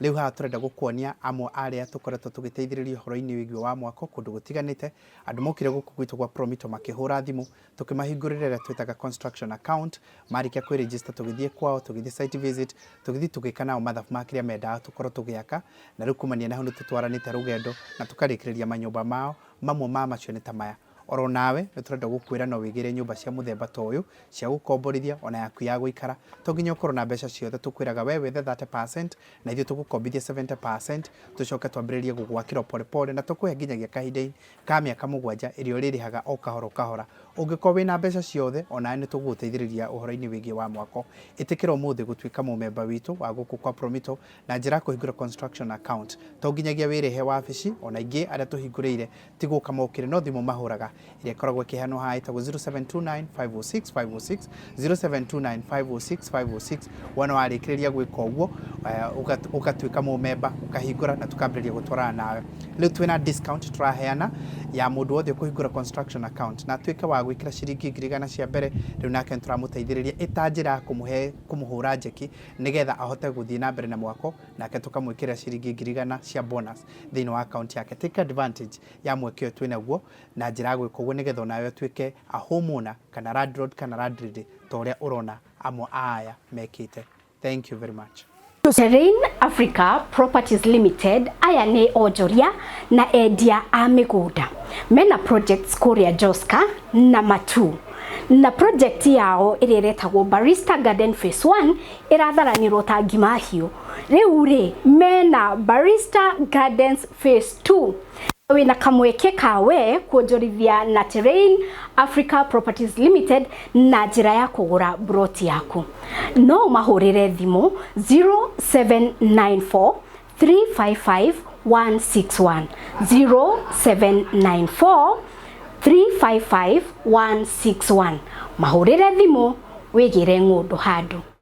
riu haha turenda gukuonia amwe aria tukoretwo tugiteithiriria uhoro-ini wigi wa mwako kundu gutiganite andu mokire guku gwitu kwa Promito makihura thimu tukimahingurira ria twitaga construction account marikia kwi register tugithie kwao tugithie site visit tugithie tugikana o mathabu makiria menda tukorwo tugiaka na riu kumania na hundu tutwaranite rugendo na tukarikiriria manyumba mao mamwe ma macio ni ta maya oro nawe ni turenda gukwira no wigire nyumba cia muthemba ta uyu cia gukomborithia ona yaku ya guikara to nginya ukorwo na mbeca ciothe tukwiraga we wethe 30% na ithio tugukombithia 70% tucoke twambiririe gugwakira pole pole na tukuhe nginyagia kahinda ka miaka 7 irio ririhaga o kahora ungikorwo wina mbeca ciothe ona ni tuguteithiriria uhoro-ini wigi wa mwako itikira umuthi gutwika mumemba witu wa guku kwa Promito na njira kuhingura construction account to nginyagia wirehe wabici ona ingi aria tuhinguriire tiguka mokire no thimu mahuraga iria koragwo kihano ha itago 0729506506 0729506506 wana warikiriria gwika uguo ugatwika mumemba ukahingura na tukambiriria gutwarana nawe riu twina discount turaheana ya mundu wothe kuhingura construction account na twika wa gwikira ciringi 100 cia mbere riu nake turamuteithiriria itanjira kumuhura njeki nigetha ahote guthie na mbere na mwako nake tukamwikira ciringi 100 cia bonus thini wa account yake take advantage ya mwekio twina guo na njira gwika uguo nigetha nawe twike a homeowner kana landlord kana landlady toria urona amwe aya mekite thank you very much Terrain Africa Properties Limited aya ni onjoria na endia a migunda mena projects kuria Joska na Matu na project yao iretagwo Barista Garden Phase 1 iratharanirwo ta Gimahiu riu ri mena Barista Gardens Phase 2 wina kamweke kawe kuonjorithia na Terrain Africa Properties Limited na njira ya kugura broti yaku no mahurire thimu 0794 355 161 0794 355 161 mahurire thimu wigire ngundu handu